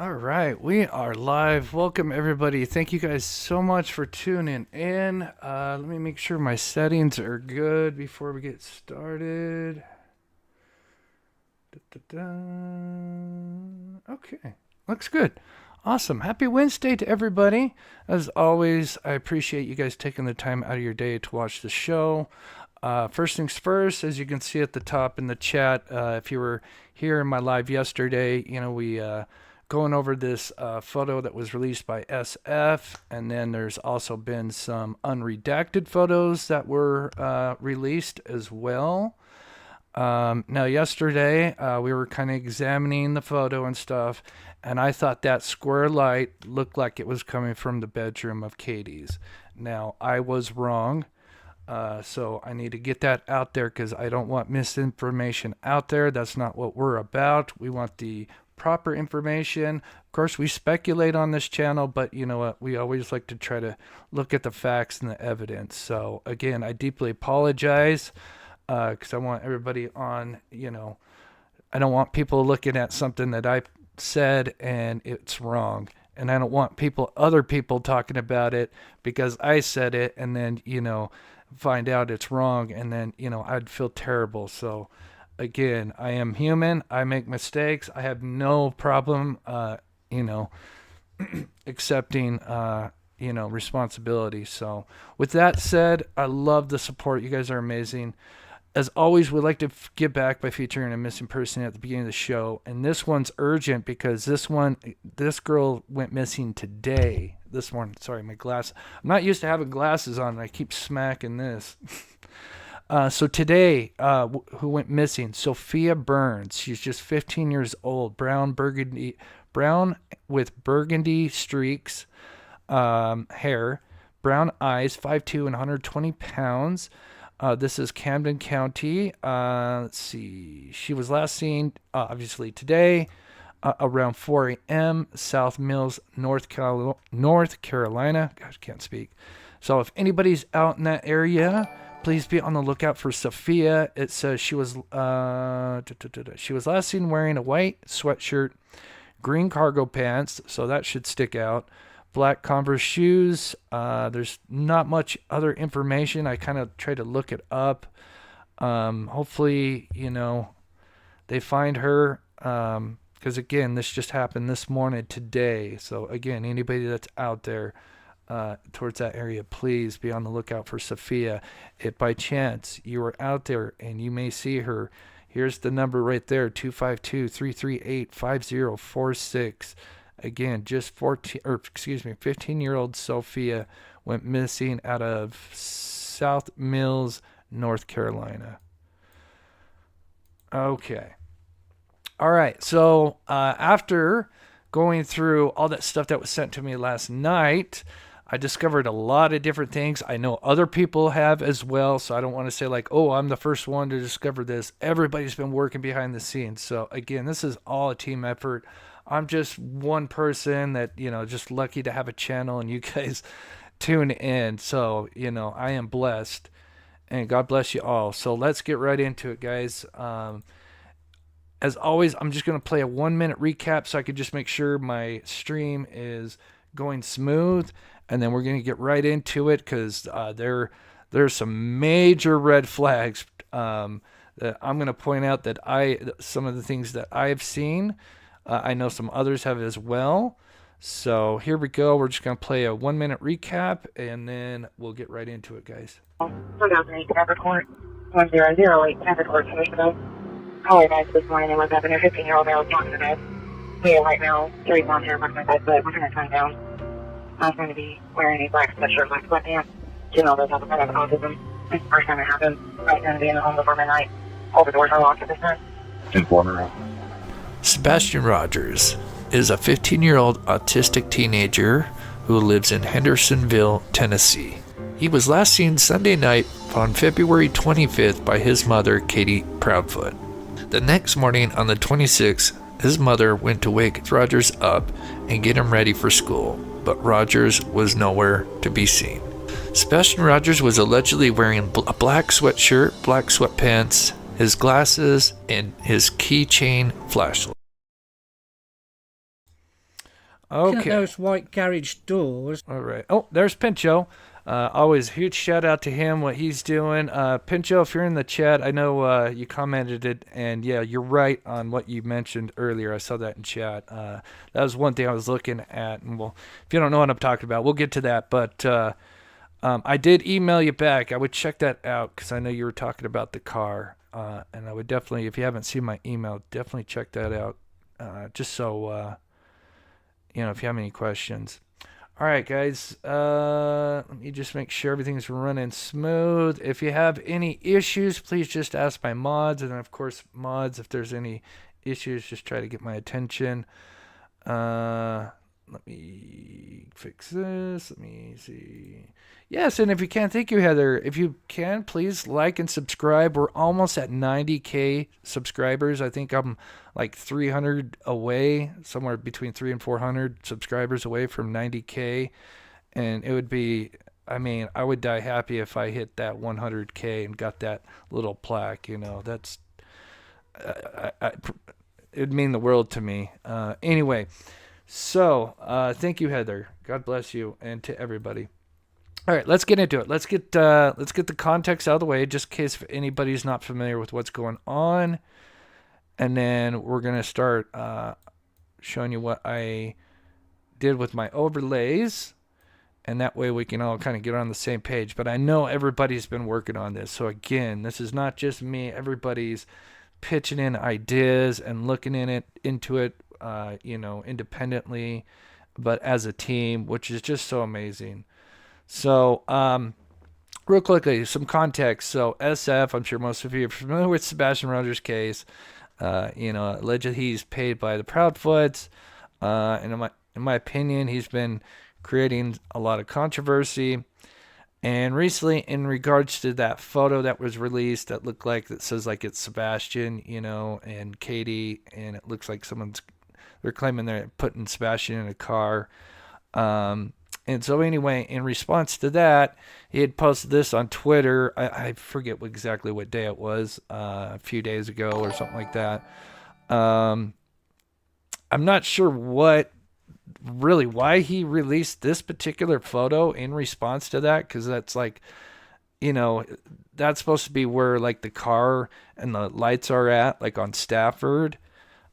All right, we are live. Welcome, everybody. Thank you guys so much for tuning in. Let me make sure my settings are good before we get started. Okay, looks good. Awesome. Happy Wednesday to everybody. As always, I appreciate you guys taking the time out of your day to watch the show. First things first, as you can see at the top in the chat, if you were here in my live yesterday, we going over this photo that was released by SF, and then there's also been some unredacted photos that were released as well. Now, yesterday, we were kind of examining the photo and stuff, and I thought that square light looked like it was coming from the bedroom of Katie's. Now, I was wrong. So I need to get that out there because I don't want misinformation out there. That's not what we're about. We want the proper information. Of course, we speculate on this channel, but you know what? We always like to try to look at the facts and the evidence. So again, I deeply apologize because I want everybody on, I don't want people looking at something that I said and it's wrong. And I don't want other people talking about it because I said it and then, find out it's wrong, and then I'd feel terrible. So again, I am human, I make mistakes, I have no problem accepting responsibility. So with that said, I love the support. You guys are amazing. As always, we'd like to give back by featuring a missing person at the beginning of the show. And this one's urgent because this girl went missing today. This one, sorry, my glass. I'm not used to having glasses on, and I keep smacking this. So today, who went missing? Sophia Burns. She's just 15 years old. Brown with burgundy streaks, hair, brown eyes, 5'2" and 120 pounds. This is Camden County. Let's see. She was last seen, obviously, today around 4 a.m. South Mills, North Carolina. God, can't speak. So if anybody's out in that area, please be on the lookout for Sophia. It says she was last seen wearing a white sweatshirt, green cargo pants, so that should stick out. Black Converse shoes. There's not much other information. I kind of try to look it up. Hopefully, they find her. Because again, this just happened this morning today. So again, anybody that's out there towards that area, please be on the lookout for Sophia. If by chance you are out there and you may see her, here's the number right there, 252-338-5046. Again, just 15-year-old Sophia went missing out of South Mills, North Carolina. Okay. All right. So after going through all that stuff that was sent to me last night, I discovered a lot of different things. I know other people have as well, so I don't want to say like, oh, I'm the first one to discover this. Everybody's been working behind the scenes. So again, this is all a team effort. I'm just one person that, just lucky to have a channel and you guys tune in. So, I am blessed and God bless you all. So let's get right into it, guys. As always, I'm just going to play a 1-minute recap so I could just make sure my stream is going smooth. And then we're going to get right into it because there's some major red flags that I'm going to point out that some of the things that I've seen. I know some others have as well. So here we go. We're just going to play a 1-minute recap, and then we'll get right into it, guys. 2008 Traffic Court, 1008 Traffic Court, Commissioner. Caller guys this morning, they was having a 15-year-old male talking to bed. We are right now 3 blonde hair, my bed, but we're going to turn down. I was going to be wearing a black sweatshirt, black sweatpants. You know, those have autism. This is the first time it happened. Right, going to be in the home before midnight. All the doors are locked at this time. Informer. Sebastian Rogers is a 15-year-old autistic teenager who lives in Hendersonville, Tennessee. He was last seen Sunday night on February 25th by his mother, Katie Proudfoot. The next morning on the 26th, his mother went to wake Rogers up and get him ready for school, but Rogers was nowhere to be seen. Sebastian Rogers was allegedly wearing a black sweatshirt, black sweatpants, his glasses, and his keychain flashlight. Looking at Okay. those white garage doors. All right. Oh, there's Pincho. Always a huge shout out to him, what he's doing. Pincho, if you're in the chat, I know you commented it, and yeah, you're right on what you mentioned earlier. I saw that in chat. That was one thing I was looking at, and well, if you don't know what I'm talking about, we'll get to that. But I did email you back. I would check that out because I know you were talking about the car, and I would definitely, if you haven't seen my email, definitely check that out, just so if you have any questions. All right, guys. Let me just make sure everything's running smooth. If you have any issues, please just ask my mods. And then, of course, mods, if there's any issues, just try to get my attention. Let me fix this. Let me see. Yes, and if you can, thank you, Heather. If you can, please like and subscribe. We're almost at 90K subscribers. I think I'm like 300 away, somewhere between 300 and 400 subscribers away from 90K. And it would be, I would die happy if I hit that 100K and got that little plaque. That's, it'd mean the world to me. Anyway, so thank you, Heather. God bless you, and to everybody. All right, let's get into it. Let's get the context out of the way, just in case if anybody's not familiar with what's going on, and then we're gonna start showing you what I did with my overlays, and that way we can all kind of get on the same page. But I know everybody's been working on this, so again, this is not just me. Everybody's pitching in ideas and looking into it, independently, but as a team, which is just so amazing. So, real quickly, some context. So, SF, I'm sure most of you are familiar with Sebastian Rogers' case. Allegedly he's paid by the Proudfoots, and in my opinion, he's been creating a lot of controversy. And recently, in regards to that photo that was released that looked like, that says like it's Sebastian, and Katie, and it looks like they're claiming they're putting Sebastian in a car. And so anyway, in response to that, he had posted this on Twitter. I forget exactly what day it was, a few days ago or something like that. I'm not sure why he released this particular photo in response to that, because that's like, that's supposed to be where like the car and the lights are at, like on Stafford.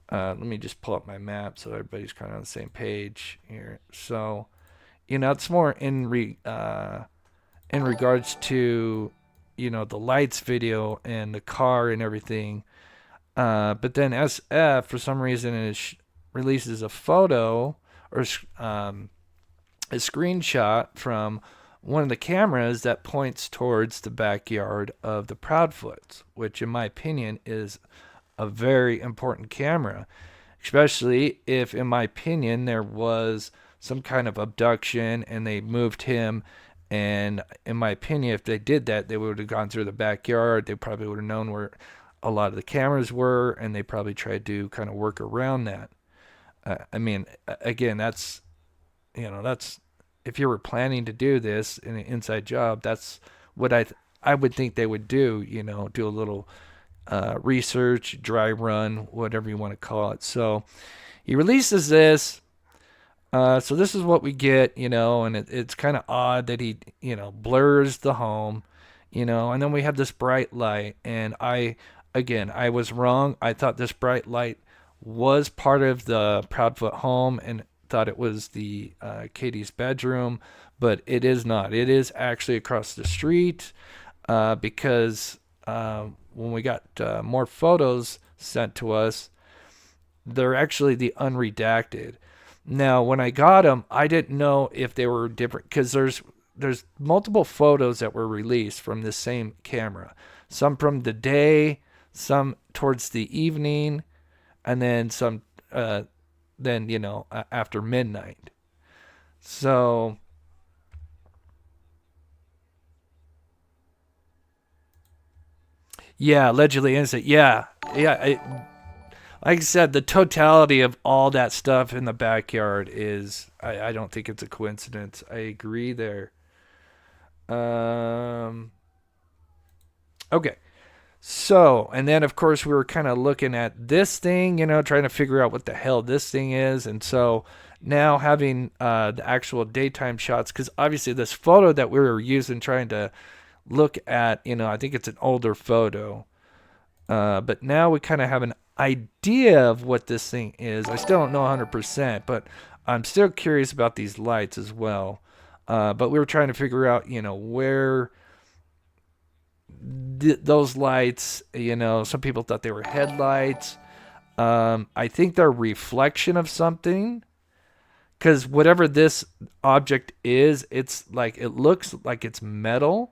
Let me just pull up my map so everybody's kind of on the same page here. So, it's more in regards to, the lights video and the car and everything. But then SF, for some reason, releases a photo or a screenshot from one of the cameras that points towards the backyard of the Proudfoots, which in my opinion is a very important camera, especially if, in my opinion, there was some kind of abduction and they moved him. And in my opinion, if they did that, they would have gone through the backyard. They probably would have known where a lot of the cameras were, and they probably tried to kind of work around that. Again, that's if you were planning to do this in an inside job, that's what I would think they would do. Do a little research, dry run, whatever you want to call it. So he releases this. So this is what we get, and it's kind of odd that he, blurs the home, and then we have this bright light. And I was wrong. I thought this bright light was part of the Proudfoot home and thought it was the Katie's bedroom, but it is not. It is actually across the street, because when we got more photos sent to us, they're actually the unredacted. Now, when I got them, I didn't know if they were different, because there's multiple photos that were released from this same camera. Some from the day, some towards the evening, and then some after midnight. So yeah, allegedly innocent. Yeah. Like I said, the totality of all that stuff in the backyard is, I don't think it's a coincidence. I agree there. Okay. So, and then of course we were kind of looking at this thing, trying to figure out what the hell this thing is. And so now having the actual daytime shots, because obviously this photo that we were using trying to look at, I think it's an older photo. But now we kind of have an idea of what this thing is. I still don't know 100%, but I'm still curious about these lights as well. But we were trying to figure out, where those lights, some people thought they were headlights. I think they're a reflection of something. Because whatever this object is, it's like, it looks like it's metal.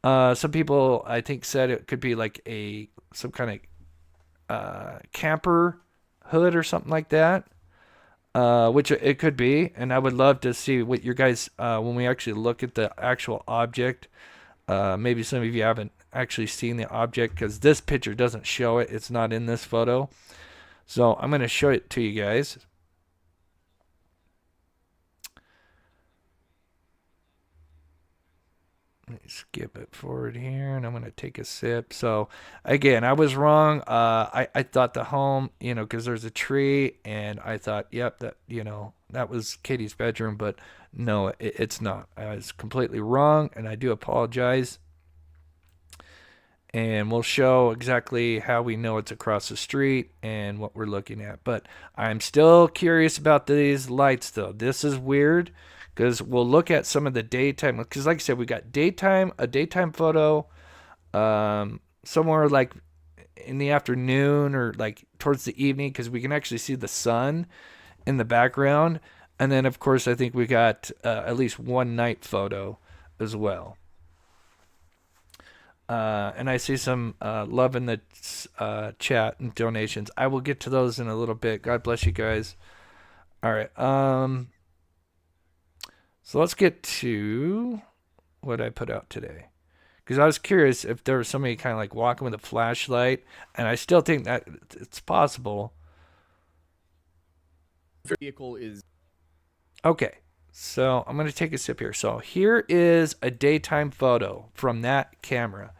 Some people, I think, said it could be like some kind of camper hood or something like that, which it could be. And I would love to see what your guys, when we actually look at the actual object, maybe some of you haven't actually seen the object because this picture doesn't show it. It's not in this photo. So I'm going to show it to you guys. Let me skip it forward here, and I'm going to take a sip. So, again, I was wrong. I thought the home, because there's a tree, and I thought, yep, that was Katie's bedroom, but no, it's not. I was completely wrong, and I do apologize. And we'll show exactly how we know it's across the street and what we're looking at. But I'm still curious about these lights, though. This is weird. Because we'll look at some of the daytime. Because like I said, we got a daytime photo, somewhere like in the afternoon or like towards the evening, because we can actually see the sun in the background. And then, of course, I think we got at least one night photo as well. And I see some love in the chat and donations. I will get to those in a little bit. God bless you guys. All right. So let's get to what I put out today. Because I was curious if there was somebody kind of like walking with a flashlight. And I still think that it's possible. Vehicle is... Okay. So I'm going to take a sip here. So here is a daytime photo from that camera.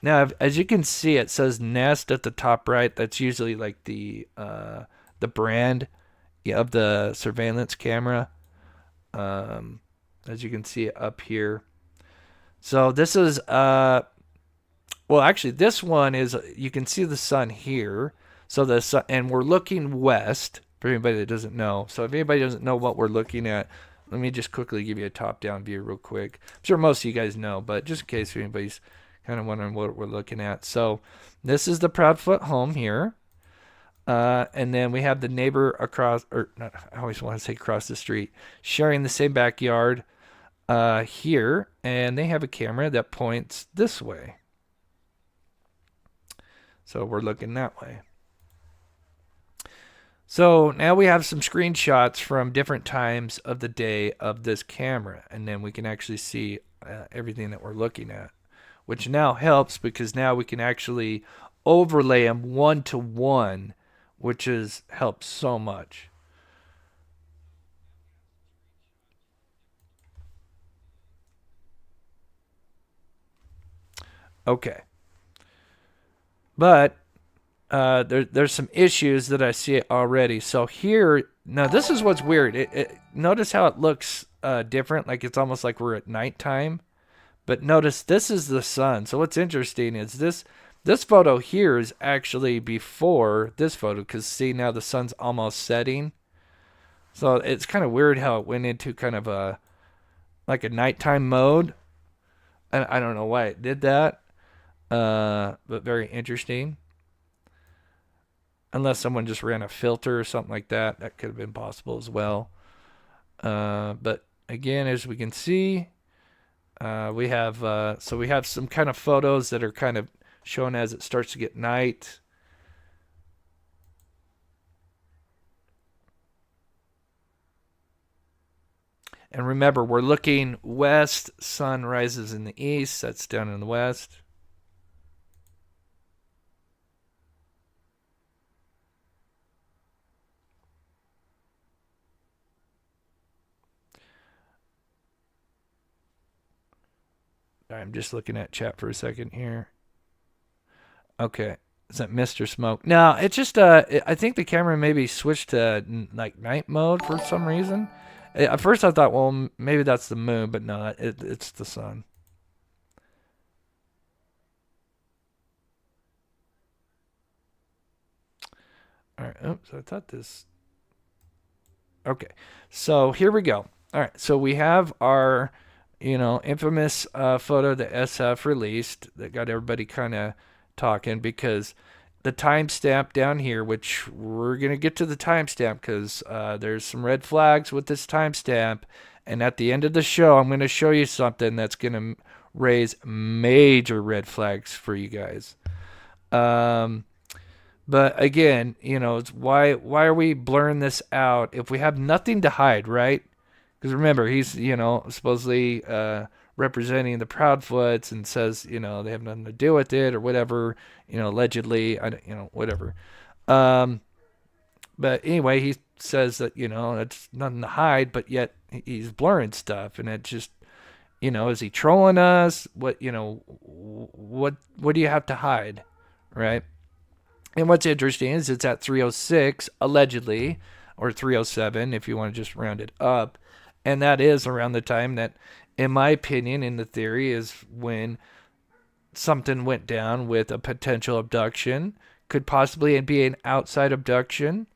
Now, as you can see, it says Nest at the top right. That's usually like the brand of the surveillance camera. As you can see up here. So this is, well, actually this one is, you can see the sun here. So the sun, and we're looking west for anybody that doesn't know. So if anybody doesn't know what we're looking at, let me just quickly give you a top-down view real quick. I'm sure most of you guys know, but just in case anybody's kind of wondering what we're looking at. So this is the Proudfoot home here. And then we have the neighbor across, or not, I always want to say across the street, sharing the same backyard here. And they have a camera that points this way. So we're looking that way. So now we have some screenshots from different times of the day of this camera. And then we can actually see everything that we're looking at, which now helps because now we can actually overlay them one-to-one, which helps so much. Okay. But there's some issues that I see already. So here, now this is what's weird. Notice how it looks different, like it's almost like we're at nighttime. But notice this is the sun. So what's interesting is this photo here is actually before this photo, because see, now the sun's almost setting. So it's kind of weird how it went into kind of a nighttime mode. And I don't know why it did that, but very interesting. Unless someone just ran a filter or something like that, that could have been possible as well. But again, as we can see, we have some kind of photos that are kind of shown as it starts to get night. And remember, we're looking west. Sun rises in the east. That's down in the west. I'm just looking at chat for a second here. Okay. Is that Mr. Smoke? No, it's just I think the camera maybe switched to like night mode for some reason. At first I thought, well, maybe that's the moon, but no, it's the sun. All right. Oops, I thought this. Okay. So here we go. All right. So we have our, infamous photo that SF released that got everybody kind of talking because the timestamp down here, which we're going to get to the timestamp because there's some red flags with this timestamp. And at the end of the show, I'm going to show you something that's going to raise major red flags for you guys. But again, it's why are we blurring this out if we have nothing to hide, right? Because remember, he's supposedly representing the Proudfoots and says they have nothing to do with it or whatever, allegedly, whatever. But anyway, he says that it's nothing to hide, but yet he's blurring stuff, and it just is he trolling us? What what do you have to hide, right? And what's interesting is it's at 306, allegedly, or 307 if you want to just round it up. And that is around the time that, in my opinion, in the theory, is when something went down with a potential abduction. Could possibly be an outside abduction.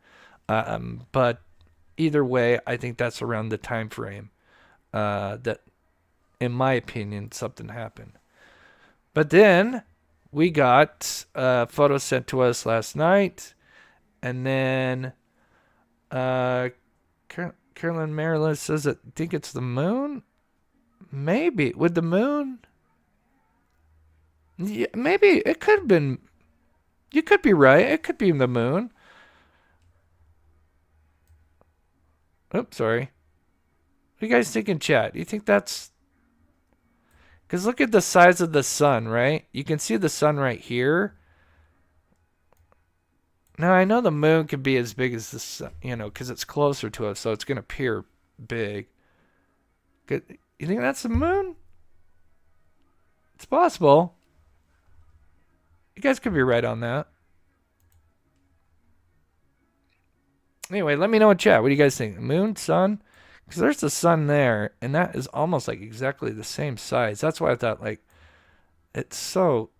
But either way, I think that's around the time frame that, in my opinion, something happened. But then we got a photo sent to us last night, and then Carolyn Maryland says that I think it's the moon. Maybe with the moon. Yeah, maybe it could have been. You could be right. It could be the moon. Oops, sorry. What do you guys think in chat? Do you think that's? Because look at the size of the sun, right? You can see the sun right here. Now, I know the moon could be as big as the sun, because it's closer to us, so it's going to appear big. You think that's the moon? It's possible. You guys could be right on that. Anyway, let me know in chat. What do you guys think? Moon, sun? Because there's the sun there, and that is almost like exactly the same size. That's why I thought, like, it's so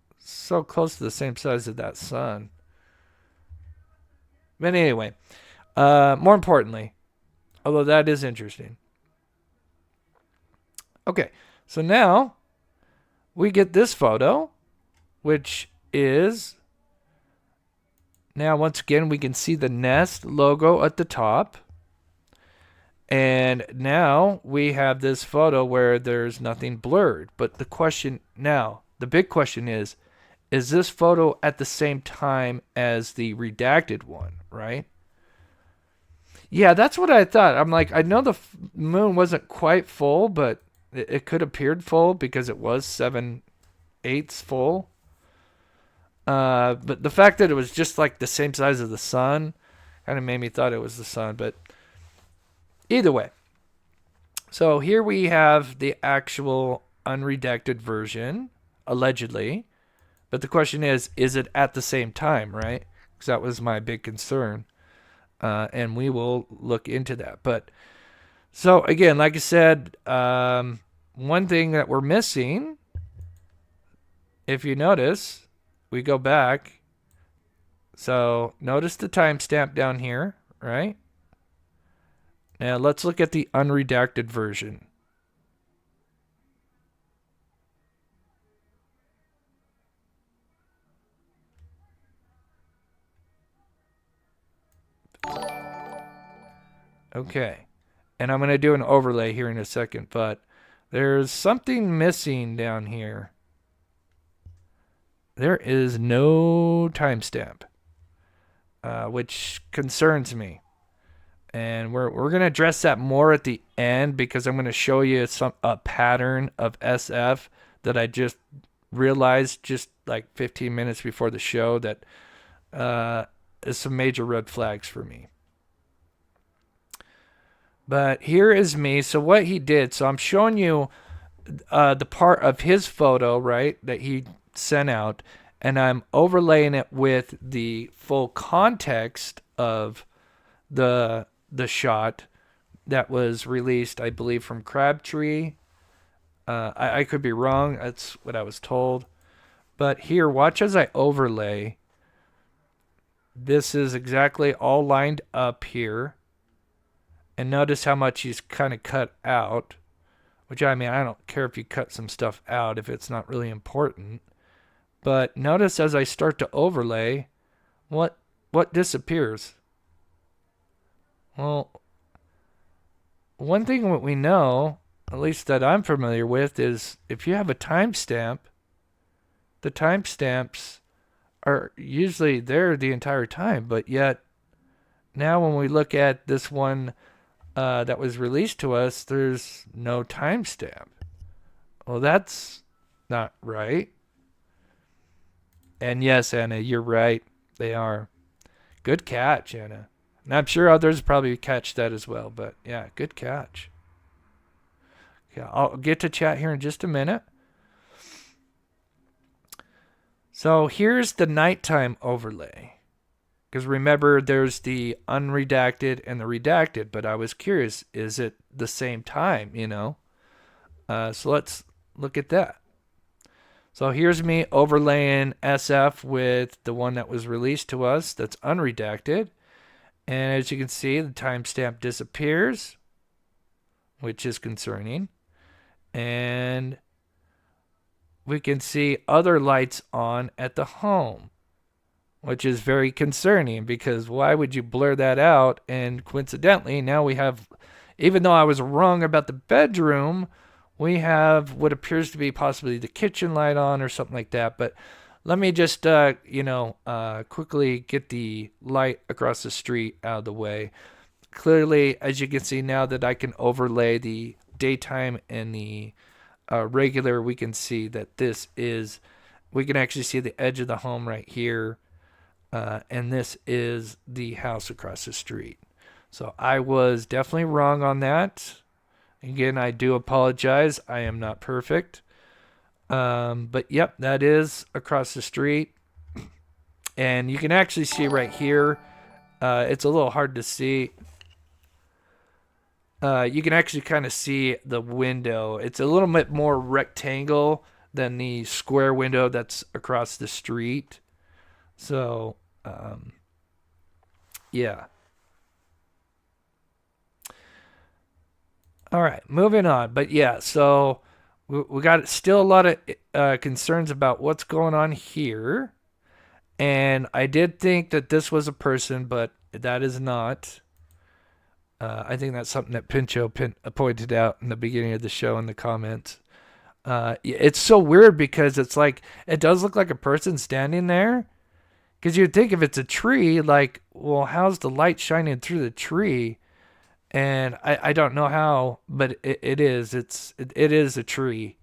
close to the same size of that sun. But anyway, more importantly, although that is interesting. Okay, so now we get this photo, which is, now once again, we can see the Nest logo at the top. And now we have this photo where there's nothing blurred. But the question now, the big question is this photo at the same time as the redacted one, right? Yeah, that's what I thought. I'm like, I know the moon wasn't quite full, but it could appeared full because it was 7/8 full. But the fact that it was just like the same size as the sun kind of made me thought it was the sun, but either way. So here we have the actual unredacted version, allegedly. But the question is it at the same time, right? Because that was my big concern. And we will look into that. But so again, like I said, one thing that we're missing, if you notice, we go back. So notice the timestamp down here, right? Now let's look at the unredacted version. Okay. And I'm going to do an overlay here in a second, but there's something missing down here. There is no timestamp, which concerns me. And we're going to address that more at the end because I'm going to show you a pattern of SF that I just realized just like 15 minutes before the show that is some major red flags for me. But here is me. So what he did, so I'm showing you the part of his photo, right, that he sent out. and I'm overlaying it with the full context of the shot that was released, I believe, from Crabtree. I could be wrong. That's what I was told. But here, watch as I overlay. This is exactly all lined up here. And notice how much he's kind of cut out. Which, I mean, I don't care if you cut some stuff out if it's not really important. But notice as I start to overlay, what disappears? Well, one thing what we know, at least that I'm familiar with, is if you have a timestamp, the timestamps are usually there the entire time. But yet, now when we look at this one that was released to us, there's no timestamp. Well, that's not right. And yes, Anna, you're right. They are. Good catch, Anna. And I'm sure others probably catch that as well. But yeah, good catch. Yeah, I'll get to chat here in just a minute. So here's the nighttime overlay. Because remember, there's the unredacted and the redacted. But I was curious, is it the same time, you know? So let's look at that. So here's me overlaying SF with the one that was released to us that's unredacted. And as you can see, the timestamp disappears, which is concerning. And we can see other lights on at the home, which is very concerning because why would you blur that out? And coincidentally, now we have, even though I was wrong about the bedroom, we have what appears to be possibly the kitchen light on or something like that. But let me just, quickly get the light across the street out of the way. Clearly, as you can see now that I can overlay the daytime and the regular, we can see that we can actually see the edge of the home right here. And this is the house across the street. So I was definitely wrong on that. Again, I do apologize. I am not perfect. But yep, that is across the street. And you can actually see right here, it's a little hard to see. You can actually kind of see the window. It's a little bit more rectangle than the square window that's across the street. So, yeah. All right, moving on. But yeah, so we got still a lot of concerns about what's going on here. And I did think that this was a person, but that is not. I think that's something that Pincho pointed out in the beginning of the show in the comments. It's so weird because it's like, it does look like a person standing there. Because you'd think if it's a tree, like, well, how's the light shining through the tree? And I don't know how, but it is. It is a tree.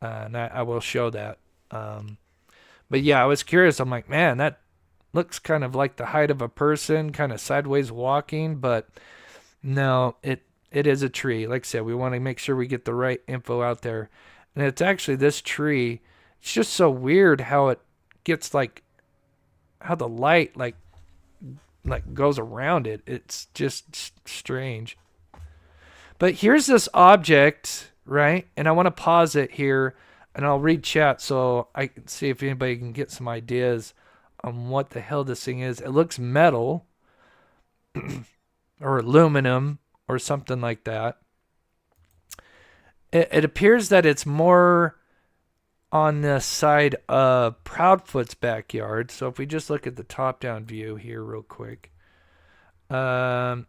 And I will show that. But yeah, I was curious. I'm like, man, that looks kind of like the height of a person, kind of sideways walking. But no, it is a tree. Like I said, we want to make sure we get the right info out there. And it's actually this tree. It's just so weird how it gets like, how the light like goes around it. It's just strange. But here's this object, right? And I want to pause it here and I'll read chat so I can see if anybody can get some ideas on what the hell this thing is. It looks metal or aluminum or something like that. It appears that it's more on the side of Proudfoot's backyard. So if we just look at the top-down view here real quick. So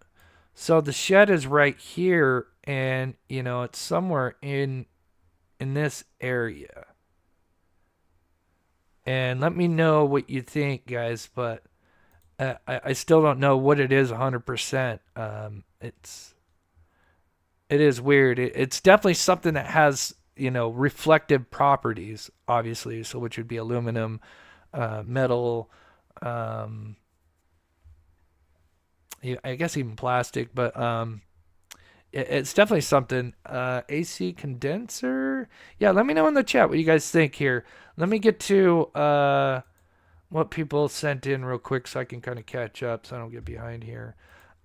the shed is right here, and, you know, it's somewhere in this area. And let me know what you think, guys, but I still don't know what it is 100%. It is weird. It's definitely something that has, you know, reflective properties, obviously, so which would be aluminum, metal, I guess even plastic, but It's definitely something. AC condenser. Yeah, let me know in the chat what you guys think here. Let me get to what people sent in real quick so I can kind of catch up so I don't get behind here.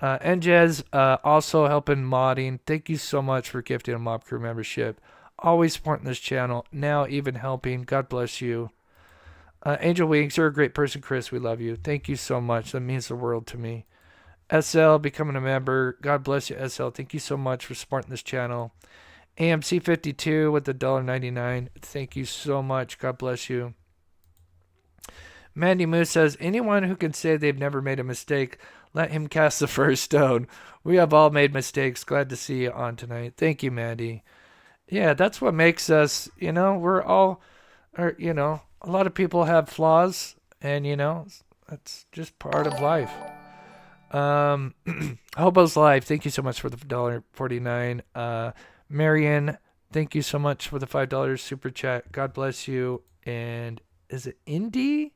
Njez, also helping modding. Thank you so much for gifting a Mob Crew membership. Always supporting this channel. Now even helping. God bless you. Angel Wings, you're a great person, Chris. We love you. Thank you so much. That means the world to me. SL becoming a member. God bless you, SL. Thank you so much for supporting this channel. AMC 52 with the $1.99. Thank you so much. God bless you. Mandy Moose says, anyone who can say they've never made a mistake, let him cast the first stone. We have all made mistakes. Glad to see you on tonight. Thank you, Mandy. Yeah, that's what makes us, we're all, a lot of people have flaws, and, that's just part of life. Hobo's Life, thank you so much for the $1.49. Marion, thank you so much for the $5 super chat. God bless you. And is it Indy?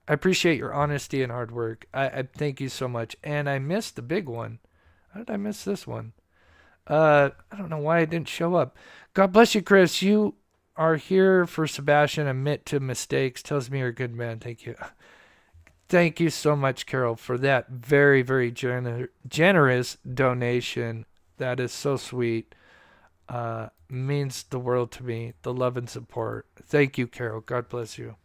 I appreciate your honesty and hard work. I thank you so much. And I missed the big one. How did I miss this one? I don't know why it didn't show up. God bless you, Chris. You are here for Sebastian. Admit to mistakes. Tells me you're a good man. Thank you. Thank you so much, Carol, for that very, very generous donation. That is so sweet. Means the world to me. The love and support. Thank you, Carol. God bless you.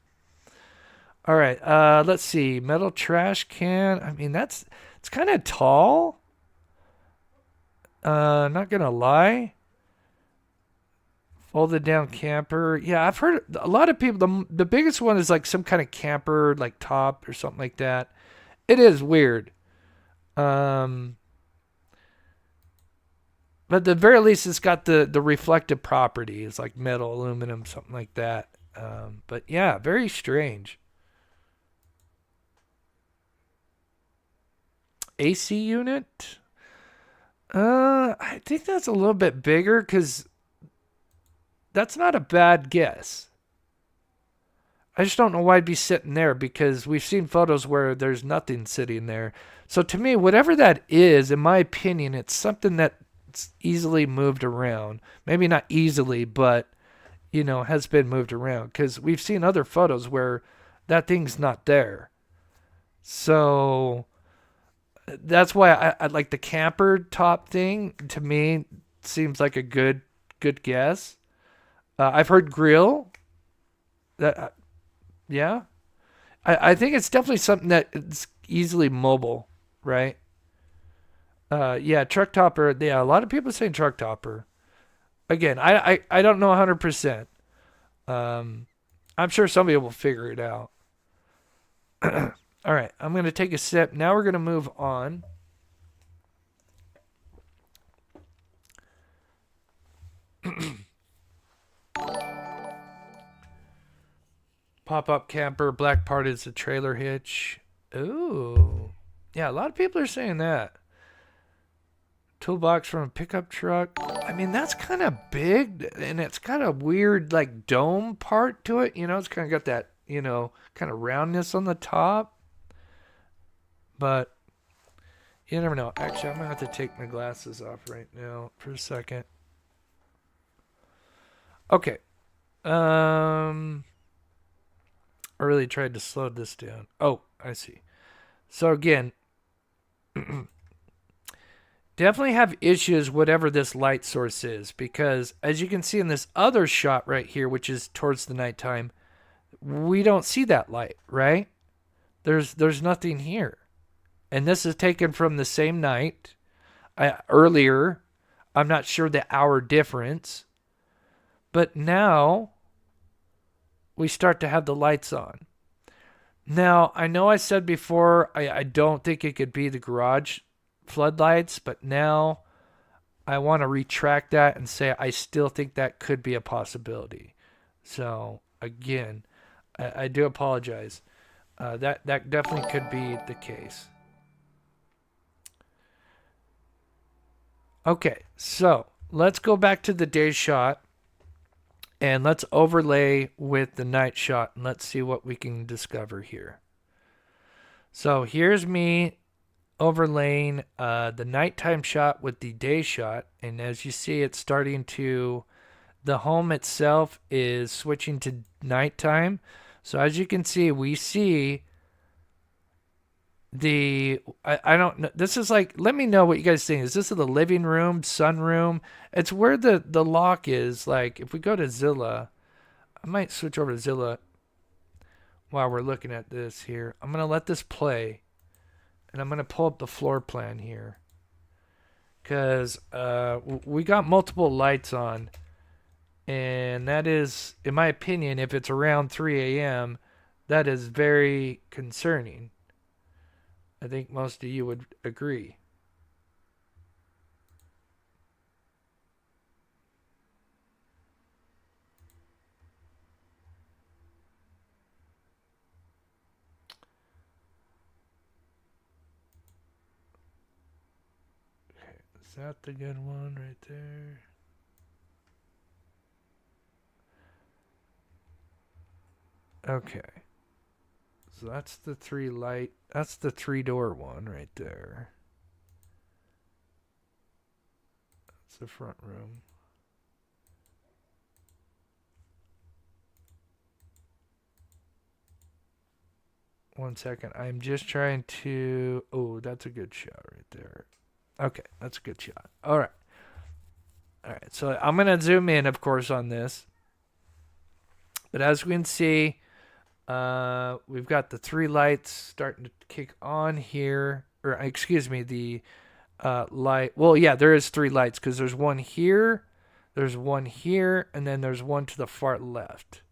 All right. Let's see. Metal trash can. I mean, it's kind of tall. Not gonna lie. Folded down camper. Yeah, I've heard a lot of people. The biggest one is like some kind of camper, like top or something like that. It is weird. But at the very least, it's got the reflective properties, like metal, aluminum, something like that. But yeah, very strange. AC unit. I think that's a little bit bigger because that's not a bad guess. I just don't know why it'd be sitting there because we've seen photos where there's nothing sitting there. So to me, whatever that is, in my opinion, it's something that's easily moved around. Maybe not easily, but, has been moved around because we've seen other photos where that thing's not there. So that's why I like the camper top thing. To me, seems like a good guess. I've heard grill. That, yeah. I think it's definitely something that it's easily mobile, right? Yeah, truck topper. Yeah, a lot of people saying truck topper. Again, I don't know 100%. I'm sure somebody will figure it out. All right, I'm going to take a sip. Now we're going to move on. Pop-up camper, black part is a trailer hitch. Ooh. Yeah, a lot of people are saying that. Toolbox from a pickup truck. I mean, that's kind of big, and it's got a weird, like, dome part to it. It's kind of got that, kind of roundness on the top. But you never know. Actually, I'm going to have to take my glasses off right now for a second. Okay. I really tried to slow this down. Oh, I see. So again, definitely have issues whatever this light source is, because as you can see in this other shot right here, which is towards the nighttime, we don't see that light, right? There's nothing here. And this is taken from the same night earlier. I'm not sure the hour difference. But now we start to have the lights on. Now, I know I said before I don't think it could be the garage floodlights, but now I want to retract that and say I still think that could be a possibility. So, again, I do apologize. That definitely could be the case. Okay, so let's go back to the day shot and let's overlay with the night shot and let's see what we can discover here. So here's me overlaying the nighttime shot with the day shot. And as you see, it's starting to, the home itself is switching to nighttime. So as you can see, we see I don't know. This is like, let me know what you guys think. Is this the living room, sunroom? It's where the lock is. Like, if we go to Zilla, I might switch over to Zilla while we're looking at this here. I'm going to let this play, and I'm going to pull up the floor plan here. Because we got multiple lights on, and that is, in my opinion, if it's around 3 a.m., that is very concerning. I think most of you would agree. Okay, is that the good one right there? Okay. So that's the that's the 3-door one right there. That's the front room. One second. I'm just trying to, oh, that's a good shot right there. Okay, that's a good shot. All right. All right. So I'm going to zoom in, of course, on this. But as we can see, we've got the 3 lights starting to kick on here. Or, excuse me, the light. Well, yeah, there is 3 lights because there's one here, there's one here, and then there's one to the far left.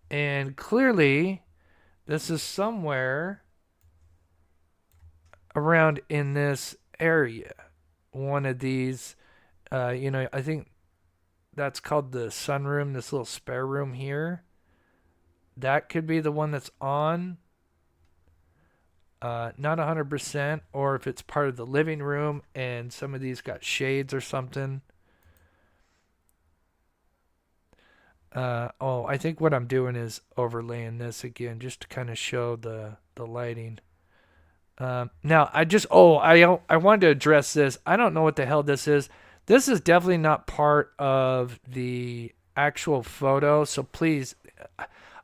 And clearly, this is somewhere around in this area. One of these, I think that's called the sunroom, this little spare room here. That could be the one that's on. Not 100%, or if it's part of the living room and some of these got shades or something. I think what I'm doing is overlaying this again just to kind of show the lighting. Now, I wanted to address this. I don't know what the hell this is. This is definitely not part of the actual photo, so please,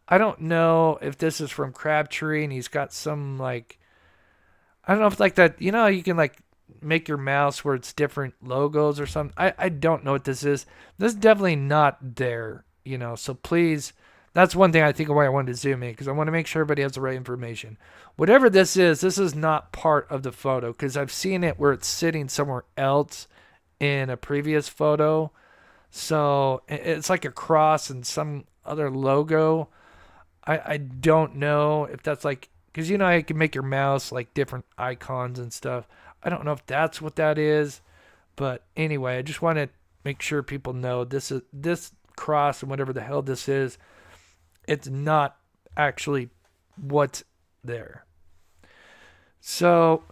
I don't know if this is from Crabtree and he's got some like, I don't know if like that, you can like make your mouse where it's different logos or something. I don't know what this is. This is definitely not there, so please, that's one thing I think why I wanted to zoom in, because I want to make sure everybody has the right information. Whatever this is not part of the photo, because I've seen it where it's sitting somewhere else in a previous photo. So it's like a cross and some other logo. I don't know if that's like, because you can make your mouse like different icons and stuff. I don't know if that's what that is, but anyway, I just want to make sure people know this cross and whatever the hell this is, it's not actually what's there. So,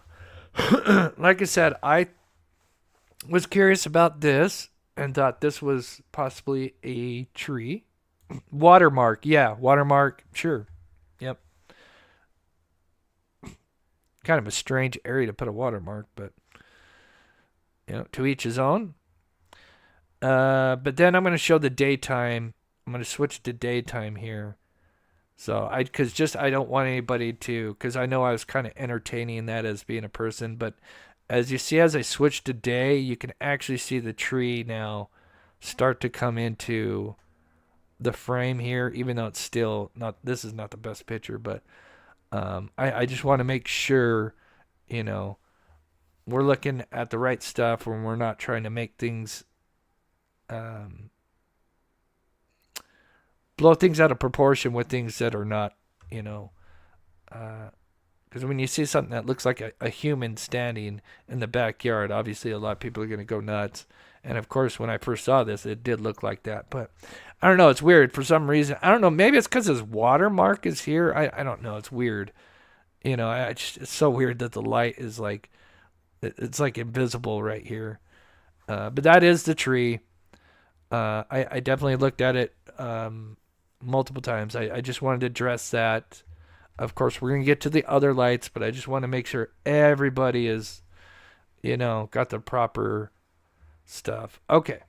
like I said, I was curious about this and thought this was possibly a tree. Watermark, yeah, watermark, sure. Yep. Kind of a strange area to put a watermark, but to each his own. But then I'm going to show the daytime. I'm going to switch to daytime here. So I don't want anybody to, because I know I was kind of entertaining that as being a person, but as you see, as I switch to day, you can actually see the tree now start to come into the frame here, even though it's still not, this is not the best picture, but I just want to make sure, we're looking at the right stuff when we're not trying to make things, blow things out of proportion with things that are not, because when you see something that looks like a human standing in the backyard, obviously a lot of people are going to go nuts. And of course, when I first saw this, it did look like that. But I don't know. It's weird for some reason. I don't know. Maybe it's because his watermark is here. I don't know. It's weird. It's so weird that the light is like, it's like invisible right here. But that is the tree. I definitely looked at it multiple times. I just wanted to address that. Of course, we're going to get to the other lights, but I just want to make sure everybody is, got the proper stuff. Okay.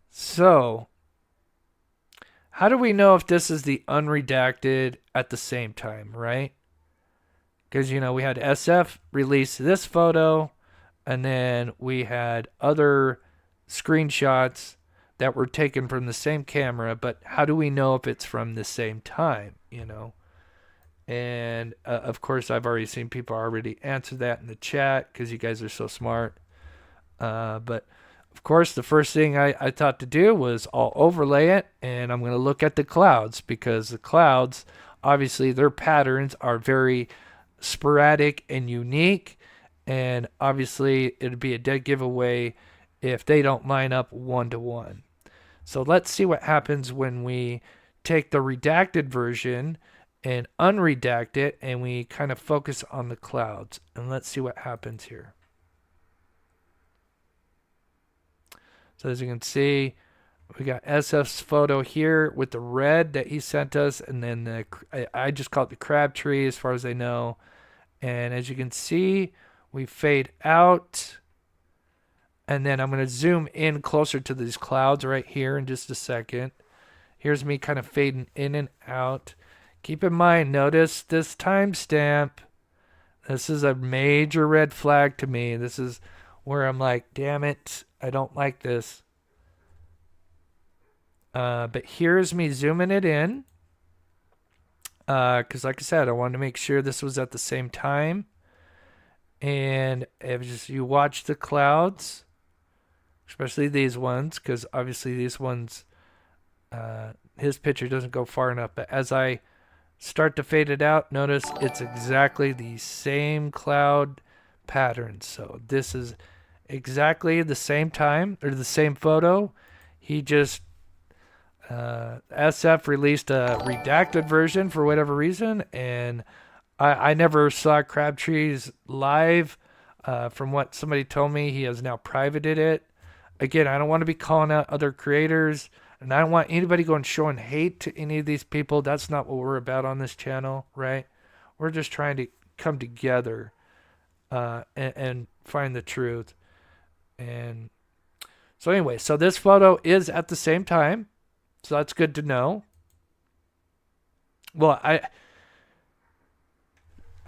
So, how do we know if this is the unredacted at the same time, right? Because, we had SF release this photo, and then we had other screenshots that were taken from the same camera, but how do we know if it's from the same time, And, of course, I've already seen people already answer that in the chat because you guys are so smart. But, of course, the first thing I thought to do was I'll overlay it, and I'm going to look at the clouds because the clouds, obviously, their patterns are very sporadic and unique, and obviously it'd be a dead giveaway if they don't line up 1-to-1. So let's see what happens when we take the redacted version and unredact it, and we kind of focus on the clouds, and let's see what happens here. So as you can see, we got SF's photo here with the red that he sent us, and then I just call it the crab tree as far as I know. And as you can see, we fade out. And then I'm going to zoom in closer to these clouds right here in just a second. Here's me kind of fading in and out. Keep in mind, notice this timestamp. This is a major red flag to me. This is where I'm like, damn it, I don't like this. But here's me zooming it in. Because like I said, I wanted to make sure this was at the same time. And if you watch the clouds, especially these ones, because obviously these ones, his picture doesn't go far enough. But as I start to fade it out, notice it's exactly the same cloud pattern. So this is exactly the same time, or the same photo. He just, SF released a redacted version for whatever reason, and I never saw Crabtree's live. From what somebody told me, he has now privated it. Again, I don't want to be calling out other creators, and I don't want anybody going showing hate to any of these people. That's not what we're about on this channel, right? We're just trying to come together and find the truth. And so anyway, so this photo is at the same time, so that's good to know. Well, I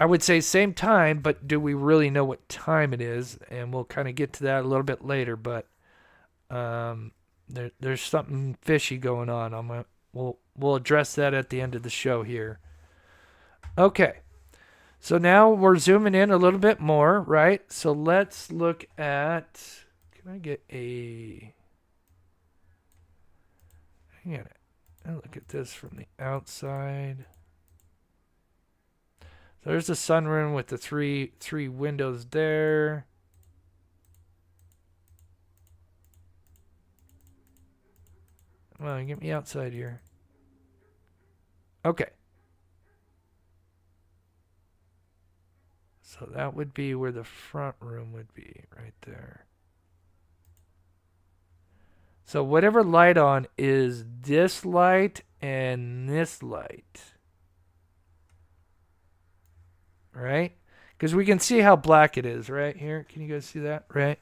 would say same time, but do we really know what time it is? And we'll kind of get to that a little bit later, but there's something fishy going on. We'll address that at the end of the show here. Okay. So now we're zooming in a little bit more, right? So let's look at, can I get a, hang on, I'll look at this from the outside. So there's the sunroom with the three windows there. Come on, get me outside here. Okay. So that would be where the front room would be, right there. So whatever light on is this light and this light. Right? Because we can see how black it is right here. Can you guys see that? Right?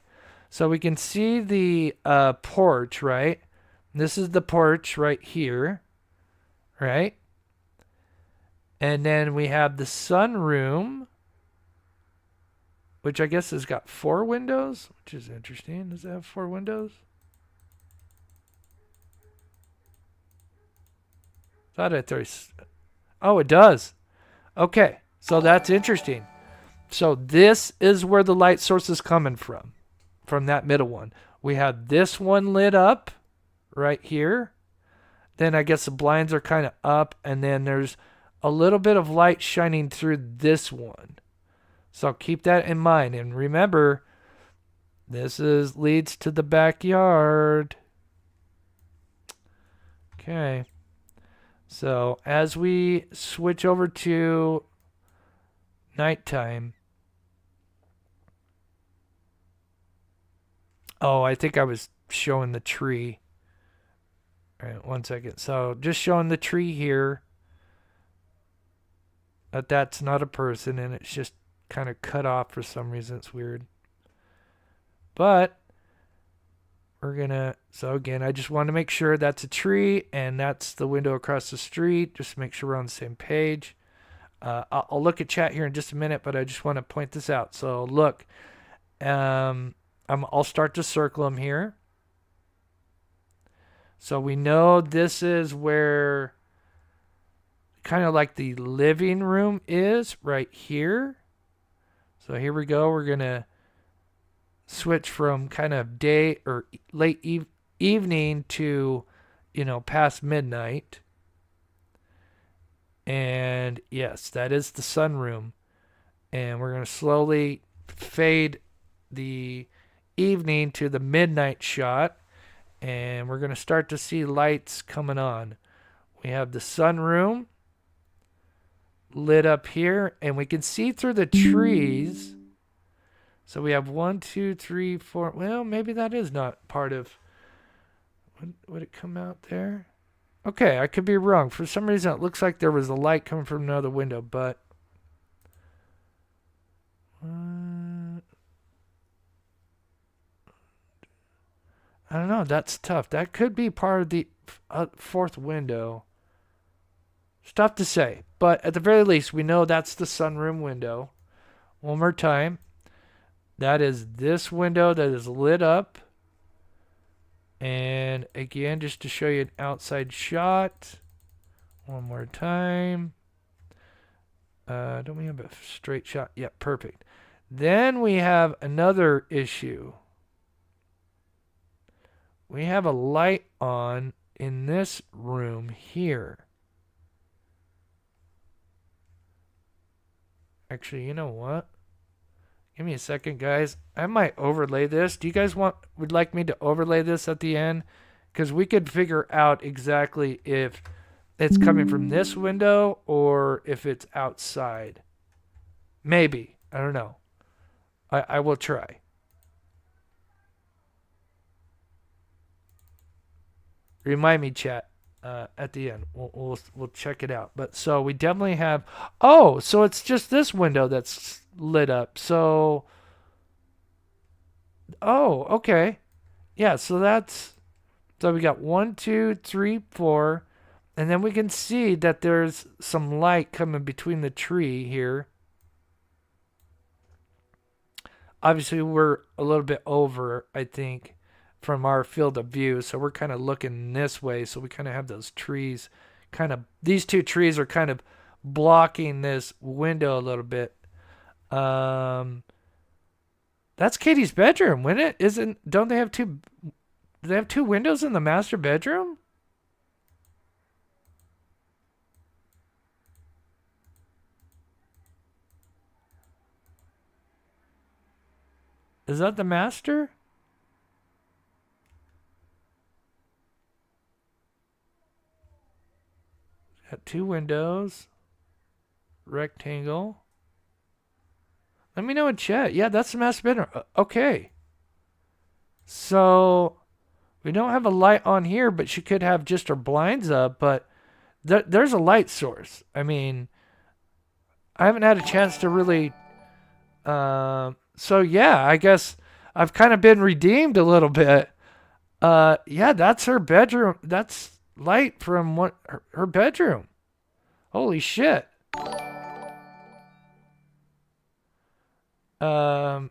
So we can see the porch, right? This is the porch right here. Right? And then we have the sunroom, which I guess has got 4 windows, which is interesting. Does it have 4 windows? Thought it there's. Oh, it does. Okay. So that's interesting. So this is where the light source is coming from that middle one. We have this one lit up right here. Then I guess the blinds are kind of up, and then there's a little bit of light shining through this one. So keep that in mind. And remember, this leads to the backyard. Okay. So as we switch over to nighttime. Oh, I think I was showing the tree. All right, one second. So just showing the tree here. that's not a person and it's just kind of cut off for some reason. It's weird. But we're gonna, so again, I just want to make sure that's a tree and that's the window across the street. Just to make sure we're on the same page. I'll look at chat here in just a minute, but I just want to point this out. So look, I'll start to circle them here. So we know this is where kind of like the living room is right here. So here we go. We're going to switch from kind of day or late evening to, past midnight. And yes, that is the sunroom. And we're going to slowly fade the evening to the midnight shot. And we're going to start to see lights coming on. We have the sunroom lit up here, and we can see through the trees. So we have 1, 2, 3, 4. Well, maybe that is not part of. Would it come out there? Okay, I could be wrong. For some reason, it looks like there was a light coming from another window, but I don't know. That's tough. That could be part of the fourth window. It's tough to say, but at the very least, we know that's the sunroom window. One more time. That is this window that is lit up. And again, just to show you an outside shot. One more time. Don't we have a straight shot? Yeah, perfect. Then we have another issue. We have a light on in this room here. Actually, you know what? Give me a second, guys. I might overlay this. Do you guys would like me to overlay this at the end? Because we could figure out exactly if it's coming from this window or if it's outside. Maybe. I don't know. I will try. Remind me, chat, at the end. We'll check it out. But so we definitely have. Oh, so it's just this window that's lit up. So. Oh, okay. Yeah. So that's. So we got 1, 2, 3, 4, and then we can see that there's some light coming between the tree here. Obviously, we're a little bit over, I think, from our field of view. So we're kind of looking this way. So we kind of have those trees these two trees are kind of blocking this window a little bit. That's Katie's bedroom, wouldn't it? Don't they have do they have two windows in the master bedroom? Is that the master? Got two windows. Rectangle. Let me know in chat. Yeah, that's the master bedroom. Okay. So, we don't have a light on here, but she could have just her blinds up, but there's a light source. I mean, I haven't had a chance to really... so, yeah, I guess I've kind of been redeemed a little bit. Yeah, that's her bedroom. That's light from her bedroom. Holy shit. I'm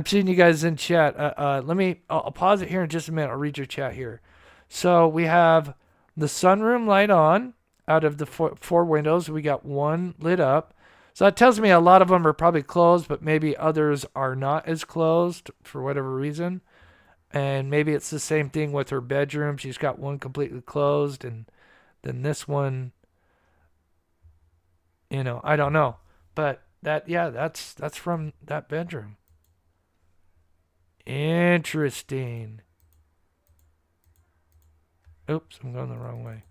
seeing you guys in chat. I'll pause it here in just a minute. I'll read your chat here. So we have the sunroom light on out of the four windows. We got one lit up. So that tells me a lot of them are probably closed, but maybe others are not as closed for whatever reason. And maybe it's the same thing with her bedroom. She's got one completely closed, and then this one, I don't know. But that's from that bedroom. Interesting. Oops, I'm going the wrong way.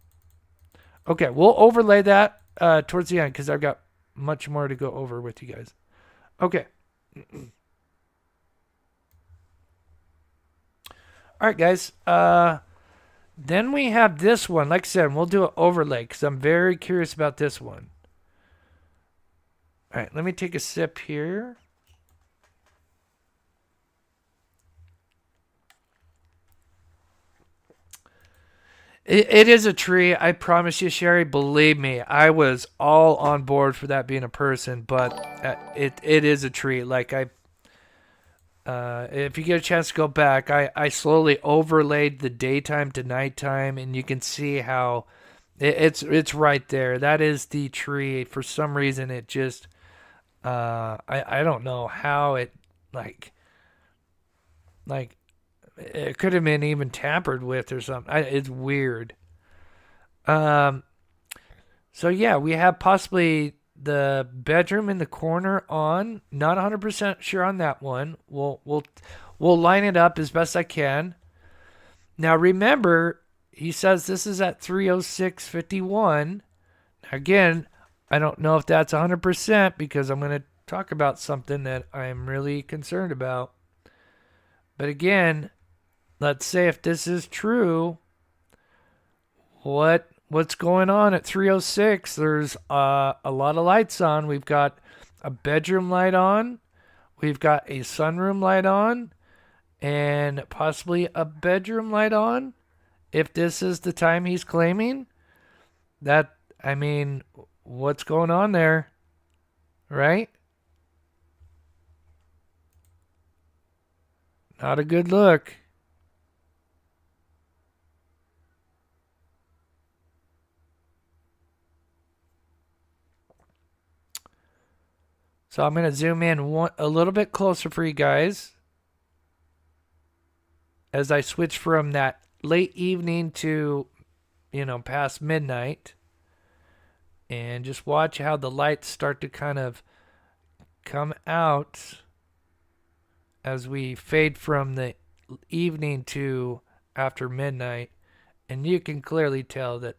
Okay, we'll overlay that towards the end because I've got much more to go over with you guys. Okay. All right, guys. Then we have this one. Like I said, we'll do an overlay because I'm very curious about this one. All right, let me take a sip here. It is a tree. I promise you, Sherry. Believe me, I was all on board for that being a person, but it is a tree. Like if you get a chance to go back, I slowly overlaid the daytime to nighttime, and you can see how it's right there. That is the tree. For some reason, it just I don't know how it like like it could have been even tampered with or something. It's weird. Um, so yeah, we have possibly the bedroom in the corner on. Not 100% sure on that one. We'll line it up as best I can. Now remember, he says this is at 306:51. Again, I don't know if that's 100% because I'm going to talk about something that I'm really concerned about. But again, let's say if this is true, what's going on at 306? There's a lot of lights on. We've got a bedroom light on. We've got a sunroom light on. And possibly a bedroom light on. If this is the time he's claiming. I mean, what's going on there? Right? Not a good look. So I'm going to zoom in a little bit closer for you guys as I switch from that late evening to, past midnight. And just watch how the lights start to kind of come out as we fade from the evening to after midnight. And you can clearly tell that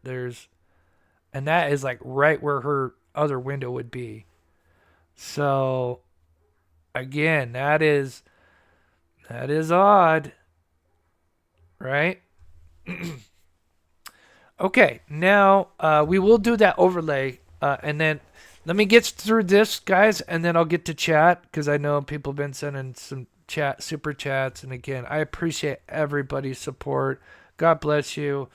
and that is like right where her other window would be. So again, that is odd, right? Okay, now we will do that overlay, and then let me get through this, guys, and then I'll get to chat because I know people have been sending some super chats, and again, I appreciate everybody's support. God bless you.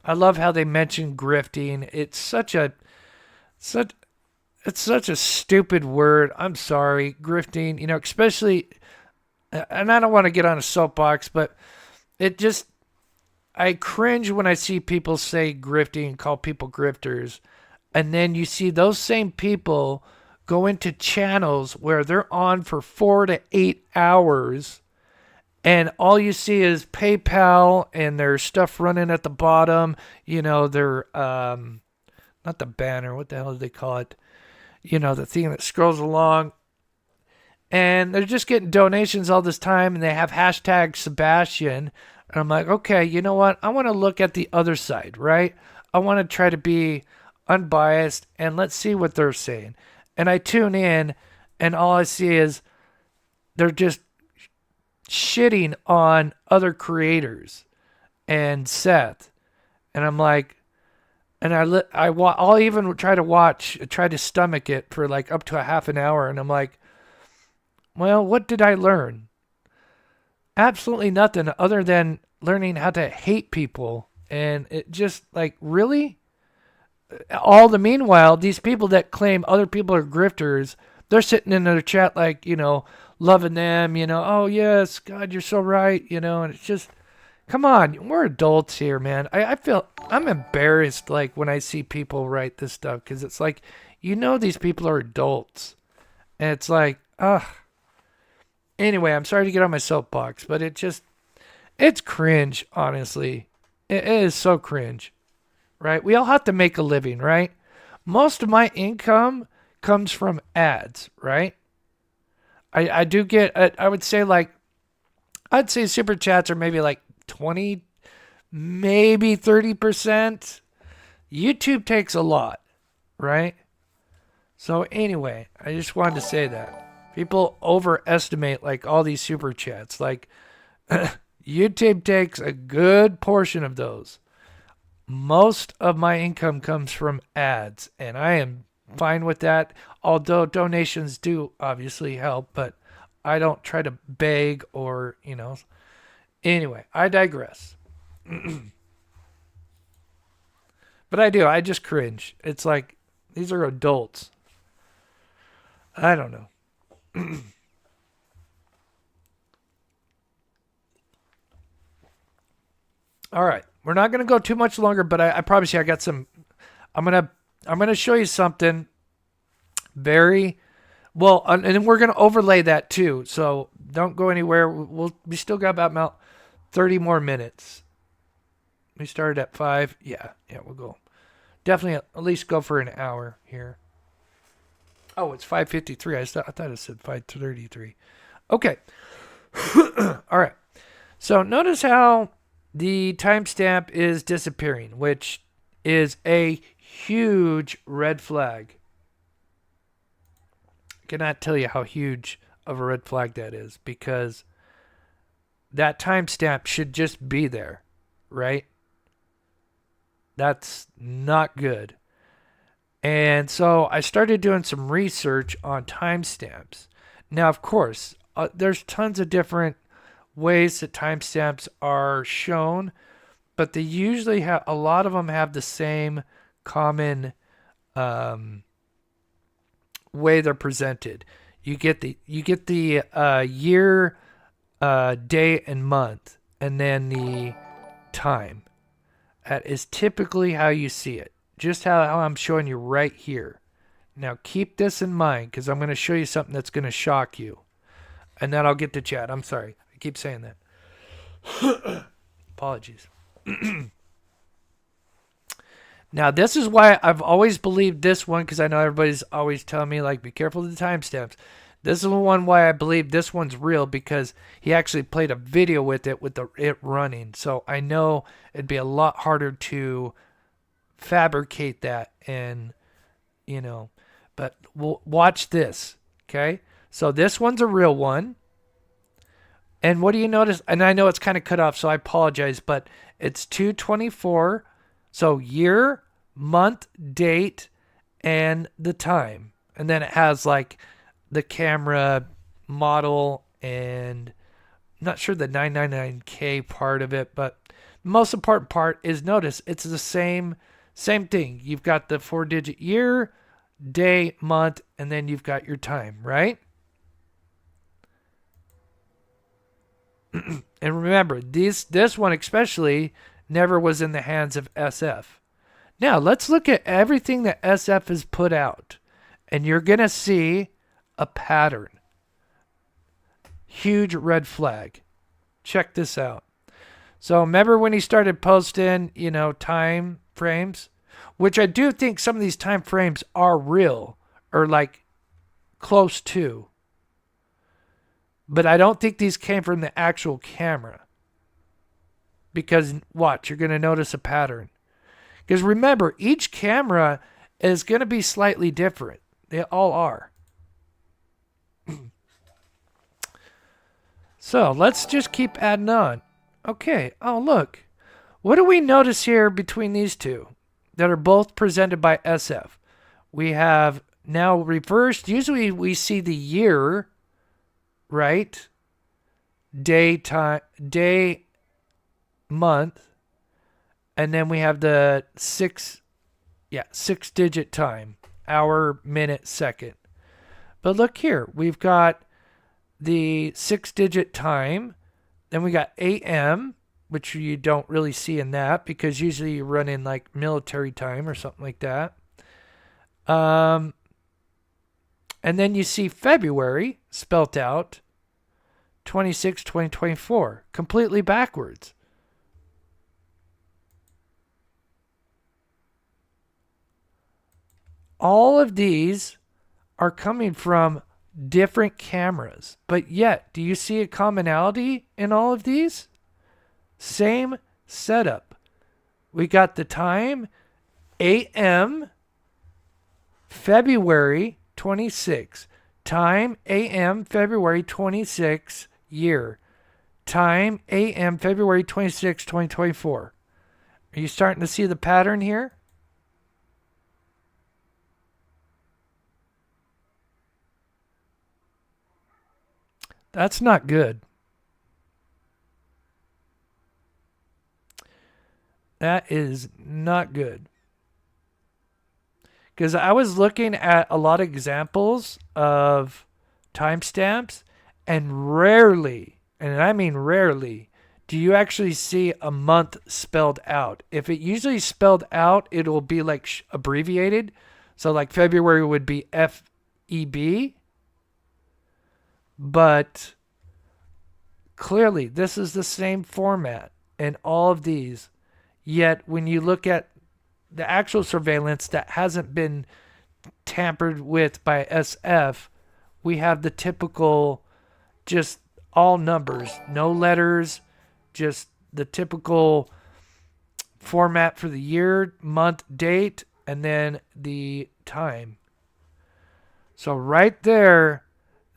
I love how they mention grifting. It's such a stupid word. I'm sorry, grifting. Especially, and I don't want to get on a soapbox, but I cringe when I see people say grifting and call people grifters. And then you see those same people go into channels where they're on for 4 to 8 hours. And all you see is PayPal and their stuff running at the bottom. Their, not the banner. What the hell do they call it? The thing that scrolls along. And they're just getting donations all this time. And they have hashtag Sebastian. And I'm like, okay, you know what? I want to look at the other side, right? I want to try to be unbiased and let's see what they're saying. And I tune in and all I see is they're just shitting on other creators and Seth. And I'm like, and I'll even try to stomach it for like up to a half an hour. And I'm like, well, what did I learn? Absolutely nothing other than learning how to hate people. And it just like, really? All the meanwhile, these people that claim other people are grifters, they're sitting in their chat like, loving them, oh yes, God, you're so right, and it's just, come on, we're adults here, man. I feel, I'm embarrassed like when I see people write this stuff because it's like, these people are adults. And it's like, ugh. Anyway, I'm sorry to get on my soapbox, but it's cringe, honestly. It is so cringe, right? We all have to make a living, right? Most of my income comes from ads, right? I do get, I would say I'd say super chats are maybe like 20, maybe 30%. YouTube takes a lot, right? So anyway, I just wanted to say that. People overestimate like all these super chats. Like YouTube takes a good portion of those. Most of my income comes from ads, and I am fine with that. Although donations do obviously help, but I don't try to beg or, Anyway, I digress. But I do. I just cringe. It's like, these are adults. I don't know. All right. We're not going to go too much longer, but I promise you I got some. I'm gonna show you something very well, and then we're gonna overlay that too. So don't go anywhere. We still got about 30 more minutes. We started at 5. Yeah, we'll go. Definitely at least go for an hour here. Oh, it's 5:53. I thought it said 5:33. Okay. All right. So notice how the timestamp is disappearing, which is a huge red flag. I cannot tell you how huge of a red flag that is, because that timestamp should just be there, right? That's not good. And so I started doing some research on timestamps. Now, of course, there's tons of different ways that timestamps are shown, but they usually have, a lot of them have the same common way they're presented. You get the year, day, and month, and then the time. That is typically how you see it. Just how I'm showing you right here. Now keep this in mind, because I'm going to show you something that's going to shock you. And then I'll get to chat. I'm sorry. I keep saying that. Apologies. Now, this is why I've always believed this one, because I know everybody's always telling me, like, be careful of the timestamps. This is the one why I believe this one's real, because he actually played a video with it, with it running. So I know it'd be a lot harder to fabricate that, and, but we'll watch this, okay? So this one's a real one. And what do you notice? And I know it's kind of cut off, so I apologize, but it's 2/24. So year, month, date, and the time. And then it has like the camera model, and I'm not sure the 999K part of it, but the most important part is, notice it's the same thing. You've got the 4-digit year, day, month, and then you've got your time, right? And remember, this one especially never was in the hands of SF. Now, let's look at everything that SF has put out, and you're going to see a pattern. Huge red flag. Check this out. So remember when he started posting, time frames, which I do think some of these time frames are real, or like close to. But I don't think these came from the actual camera. Because, watch, you're going to notice a pattern. Because remember, each camera is going to be slightly different. They all are. So, let's just keep adding on. Okay, oh look. What do we notice here between these two that are both presented by SF? We have now reversed. Usually we see the year, right? Day, time, day, month, and then we have the 6-digit time, hour, minute, second. But look here, we've got the 6-digit time, then we got AM, which you don't really see in that, because usually you run in like military time or something like that. And then you see February spelt out 26, 2024, completely backwards. All of these are coming from different cameras, but yet, do you see a commonality in all of these? Same setup. We got the time, AM, February 26. Time, AM, February 26, year. Time, AM, February 26, 2024. Are you starting to see the pattern here? That's not good. That is not good. Because I was looking at a lot of examples of timestamps, and rarely, and I mean rarely, do you actually see a month spelled out. If it usually spelled out, it will be like abbreviated. So like February would be FEB. But clearly, this is the same format in all of these. Yet when you look at the actual surveillance that hasn't been tampered with by SF, we have the typical, just all numbers, no letters, just the typical format for the year, month, date, and then the time. So right there,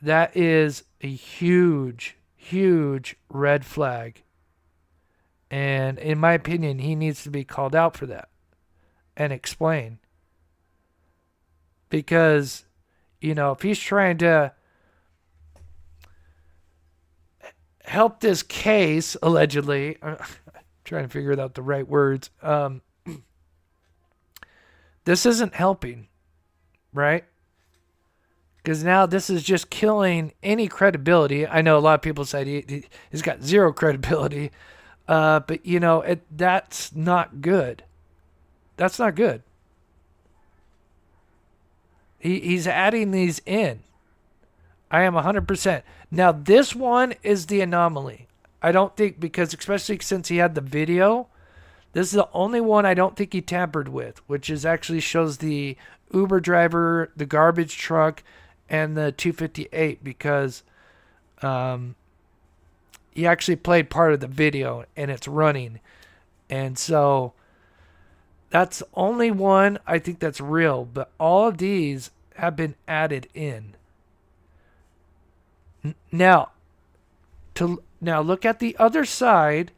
that is a huge, huge red flag. And in my opinion, he needs to be called out for that and explain. Because, if he's trying to help this case, allegedly, I'm trying to figure out the right words, this isn't helping, right? Because now this is just killing any credibility. I know a lot of people said he's got zero credibility. But, that's not good. That's not good. He's adding these in. I am 100%. Now, this one is the anomaly. I don't think, because especially since he had the video, this is the only one I don't think he tampered with, which is actually shows the Uber driver, the garbage truck, and the 258, because he actually played part of the video and it's running. And so that's the only one I think that's real, but all of these have been added in. Now look at the other side.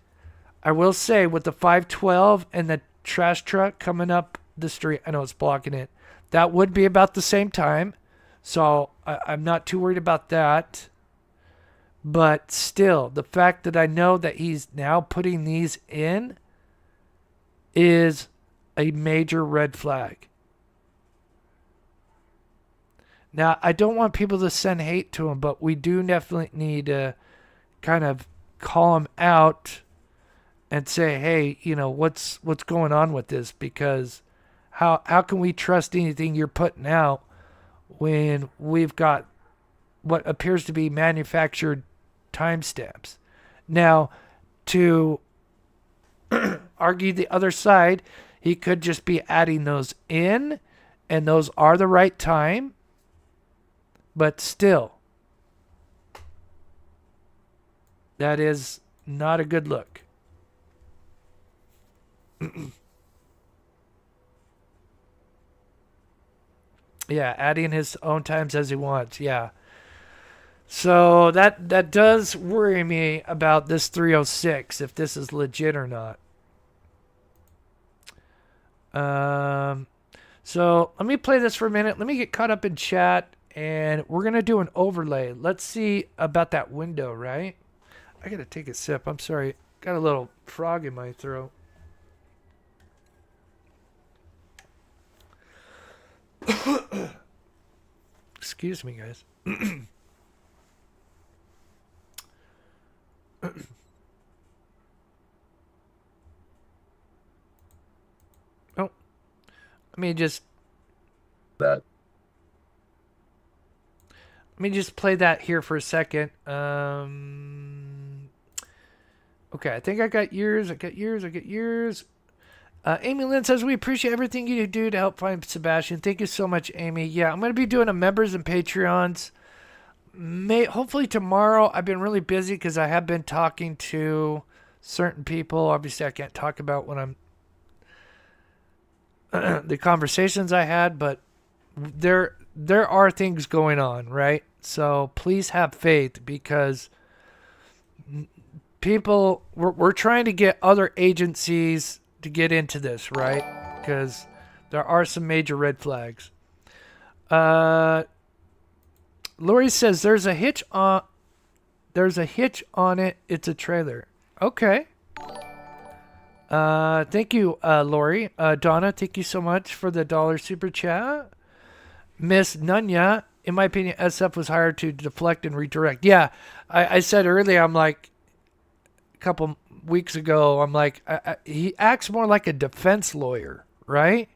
I will say, with the 512 and the trash truck coming up the street, I know it's blocking it, that would be about the same time. So I'm not too worried about that. But still, the fact that I know that he's now putting these in is a major red flag. Now, I don't want people to send hate to him, but we do definitely need to kind of call him out and say, hey, what's going on with this? Because how can we trust anything you're putting out when we've got what appears to be manufactured timestamps? Now, to argue the other side, he could just be adding those in, and those are the right time. But still, that is not a good look. Yeah, adding his own times as he wants. Yeah. So that does worry me about this 306, if this is legit or not. So let me play this for a minute. Let me get caught up in chat, and we're going to do an overlay. Let's see about that window, right? I got to take a sip. I'm sorry. Got a little frog in my throat. Excuse me, guys. Oh, let me just play that here for a second. Okay, I think I got yours. Amy Lynn says, we appreciate everything you do to help find Sebastian. Thank you so much, Amy. Yeah, I'm going to be doing a members and Patreons. Hopefully tomorrow. I've been really busy because I have been talking to certain people. Obviously, I can't talk about when I'm the conversations I had, but there are things going on, right? So please have faith, because people, we're trying to get other agencies to get into this, right? Because there are some major red flags. Lori says there's a hitch on There's a hitch on it. It's a trailer. Okay. Thank you, Lori. Donna, thank you so much for the $1 super chat. Miss Nunya, in my opinion, SF was hired to deflect and redirect. Yeah, I said earlier, I'm like, a couple weeks ago, I'm like, he acts more like a defense lawyer, right?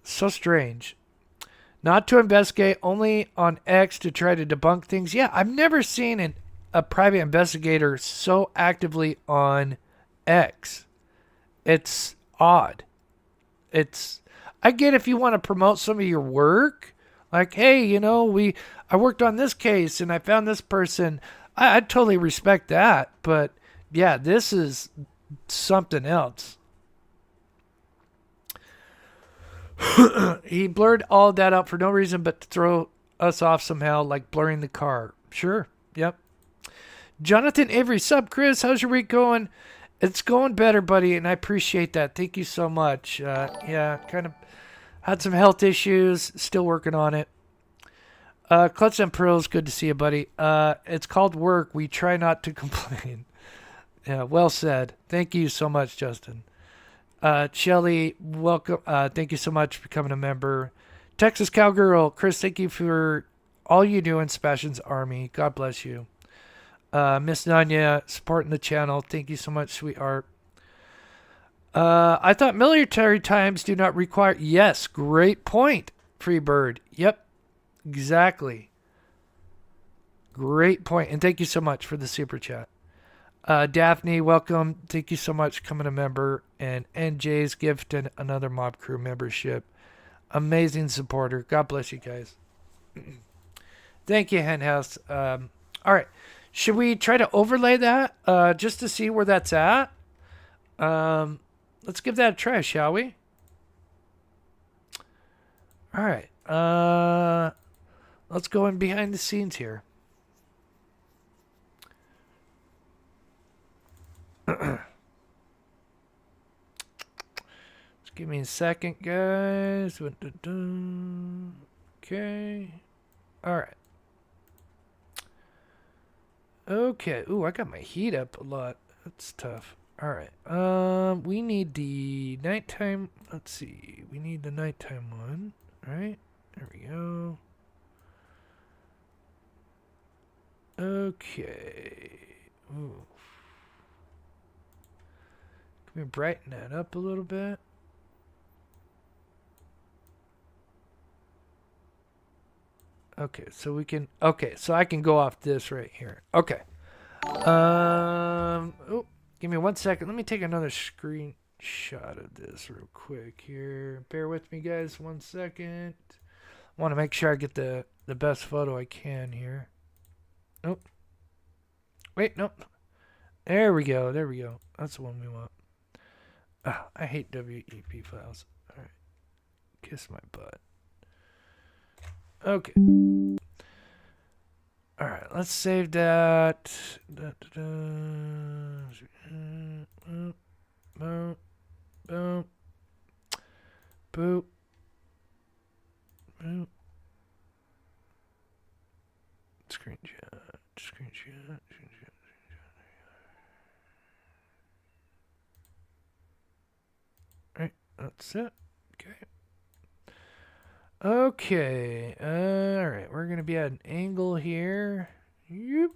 So strange. Not to investigate, only on X to try to debunk things. Yeah, I've never seen a private investigator so actively on X. It's odd. I get if you want to promote some of your work, like, hey, I worked on this case and I found this person. I totally respect that, but yeah, this is something else. He blurred all that out for no reason but to throw us off somehow, like blurring the car. Sure. Yep. Jonathan Avery, sup, Chris? How's your week going? It's going better, buddy, and I appreciate that. Thank you so much. Yeah, kind of had some health issues. Still working on it. Clutch and Pearls, good to see you, buddy. It's called work. We try not to complain. Yeah, well said. Thank you so much, Justin. Shelly, welcome. Thank you so much for becoming a member. Texas Cowgirl, Chris, thank you for all you do in Sebastian's Army. God bless you. Miss Nanya, supporting the channel. Thank you so much, sweetheart. I thought military times do not require... Yes, great point, Freebird. Yep, exactly. Great point. And thank you so much for the super chat. Daphne, welcome. Thank you so much for becoming a member. And NJ's gifted another Mob Crew membership. Amazing supporter. God bless you guys. Thank you, Henhouse. All right. Should we try to overlay that just to see where that's at? Let's give that a try, shall we? All right. Let's go in behind the scenes here. Just give me a second, guys. Okay. All right. Okay. Ooh, I got my heat up a lot. That's tough. All right. We need the nighttime. Let's see. We need the nighttime one. All right. There we go. Okay. Ooh. Can we brighten that up a little bit? Okay, so we can... Okay, so I can go off this right here. Okay. Oh, give me 1 second. Let me take another screenshot of this real quick here. Bear with me, guys. 1 second. I want to make sure I get the best photo I can here. Oh. Wait, nope. There we go. There we go. That's the one we want. Oh, I hate WEP files. All right. Kiss my butt. Okay. All right, let's save that. Boom, boom, boom, boop, boop. Screenshot, screenshot. All right, that's it. Okay. Okay. All right. We're going to be at an angle here. Yep.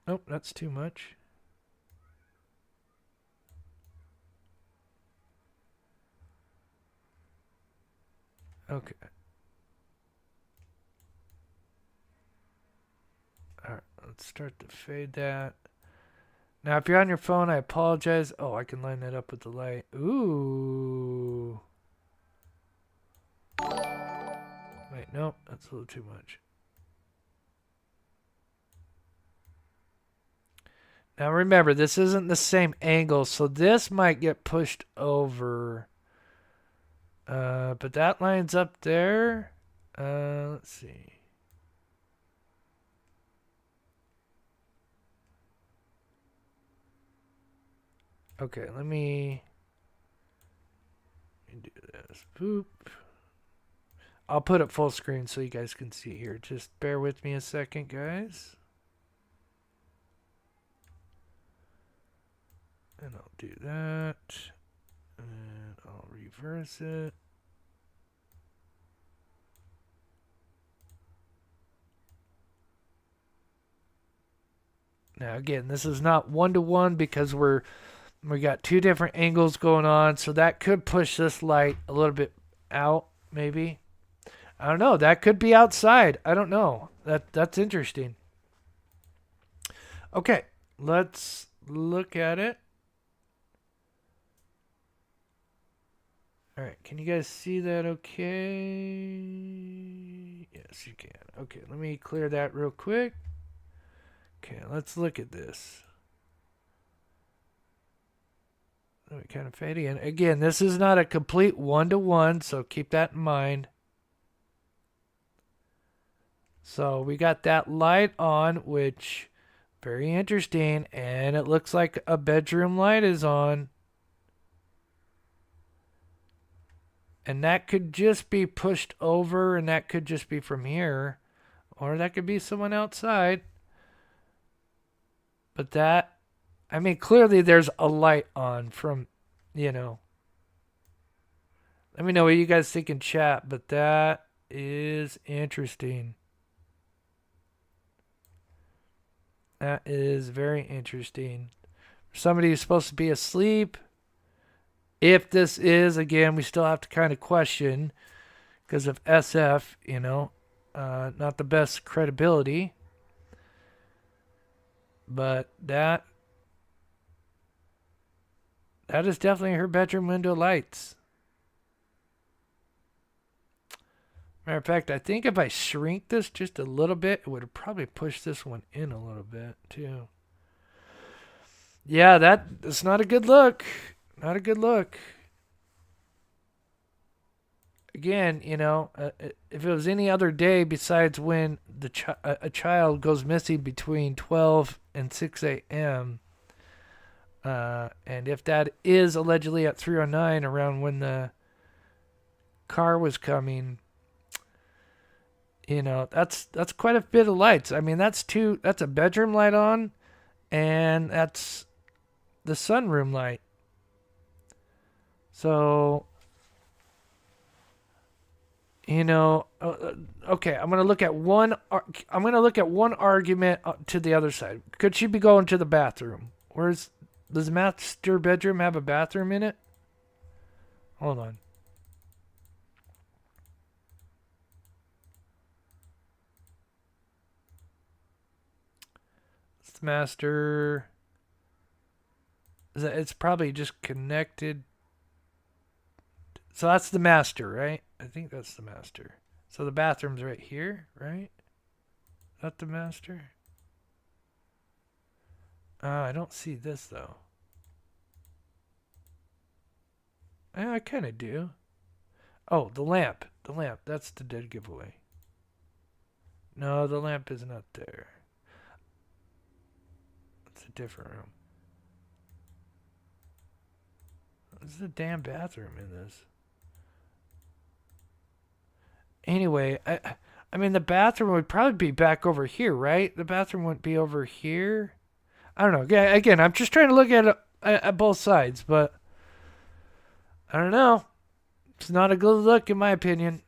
Nope, that's too much. Okay. All right. Let's start to fade that. Now, if you're on your phone, I apologize. Oh, I can line that up with the light. Ooh. Wait, no, that's a little too much. Now remember, this isn't the same angle, so this might get pushed over. But that lines up there. Let's see. Okay, let me do this. Boop. I'll put it full screen so you guys can see here. Just bear with me a second, guys. And I'll do that. And I'll reverse it. Now again, this is not one-to-one because we got two different angles going on, so that could push this light a little bit out, maybe. I don't know. That could be outside. I don't know. That's interesting. Okay, let's look at it. All right, can you guys see that okay? Yes, you can. Okay, let me clear that real quick. Okay, let's look at this. Kind of fading in. Again, this is not a complete one-to-one, so keep that in mind. So we got that light on, which very interesting, and it looks like a bedroom light is on. And that could just be pushed over, and that could just be from here, or that could be someone outside. But that, I mean, clearly there's a light on from, you know. Let me know what you guys think in chat, but that is interesting. That is very interesting. Somebody who's supposed to be asleep. If this is, again, we still have to kind of question because of SF, you know, not the best credibility. But that is definitely her bedroom window lights. Matter of fact, I think if I shrink this just a little bit, it would probably push this one in a little bit too. Yeah, that's not a good look. Not a good look. Again, you know, if it was any other day besides when a child goes missing between 12 and 6 a.m., and if that is allegedly at 3:09 around when the car was coming, you know, that's quite a bit of lights. I mean, that's a bedroom light on, and that's the sunroom light. So, you know, okay, I'm gonna look at one argument to the other side. Could she be going to the bathroom? Does the master bedroom have a bathroom in it? Hold on. It's the master. It's probably just connected. So that's the master, right? I think that's the master. So the bathroom's right here, right? Is that the master? I don't see this, though. I kind of do. Oh, the lamp. The lamp. That's the dead giveaway. No, the lamp is not there. It's a different room. There's a damn bathroom in this. Anyway, I mean, the bathroom would probably be back over here, right? The bathroom wouldn't be over here. I don't know. Again, I'm just trying to look at both sides, but I don't know. It's not a good look, in my opinion.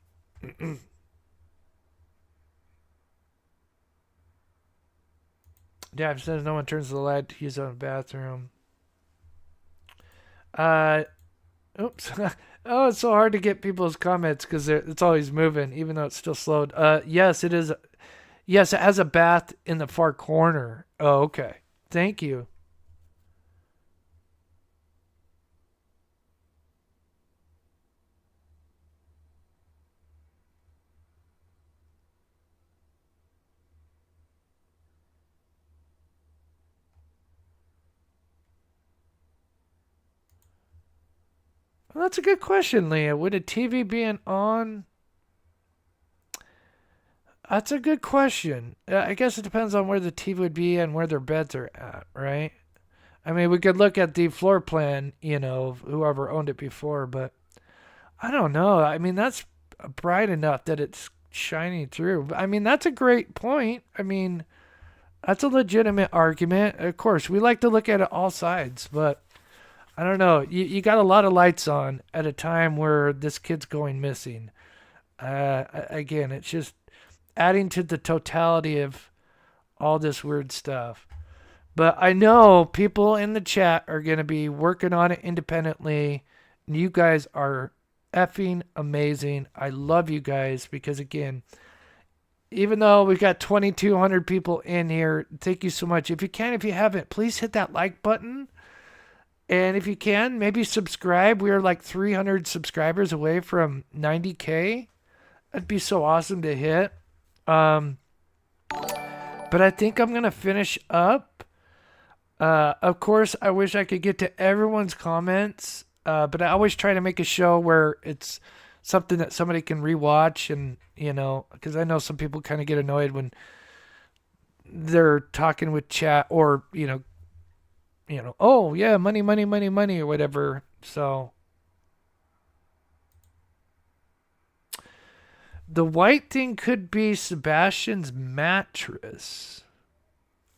Dad says no one turns the light to use on the bathroom. Oops. Oh, it's so hard to get people's comments because it's always moving, even though it's still slowed. Yes, it is. Yes, it has a bath in the far corner. Oh, okay. Thank you. Well, that's a good question, Leah. Would a TV be on? That's a good question. I guess it depends on where the TV would be and where their beds are at, right? I mean, we could look at the floor plan, you know, of whoever owned it before, but I don't know. I mean, that's bright enough that it's shining through. I mean, that's a great point. I mean, that's a legitimate argument. Of course, we like to look at it all sides, but I don't know. You got a lot of lights on at a time where this kid's going missing. Again, it's just adding to the totality of all this weird stuff. But I know people in the chat are going to be working on it independently. And you guys are effing amazing. I love you guys because, again, even though we've got 2,200 people in here, thank you so much. If you haven't, please hit that like button. And if you can, maybe subscribe. We are like 300 subscribers away from 90K. That'd be so awesome to hit. But I think I'm going to finish up. Of course, I wish I could get to everyone's comments, but I always try to make a show where it's something that somebody can rewatch, and because I know some people kind of get annoyed when they're talking with chat, or oh yeah, money, money, money, money, or whatever. So the white thing could be Sebastian's mattress.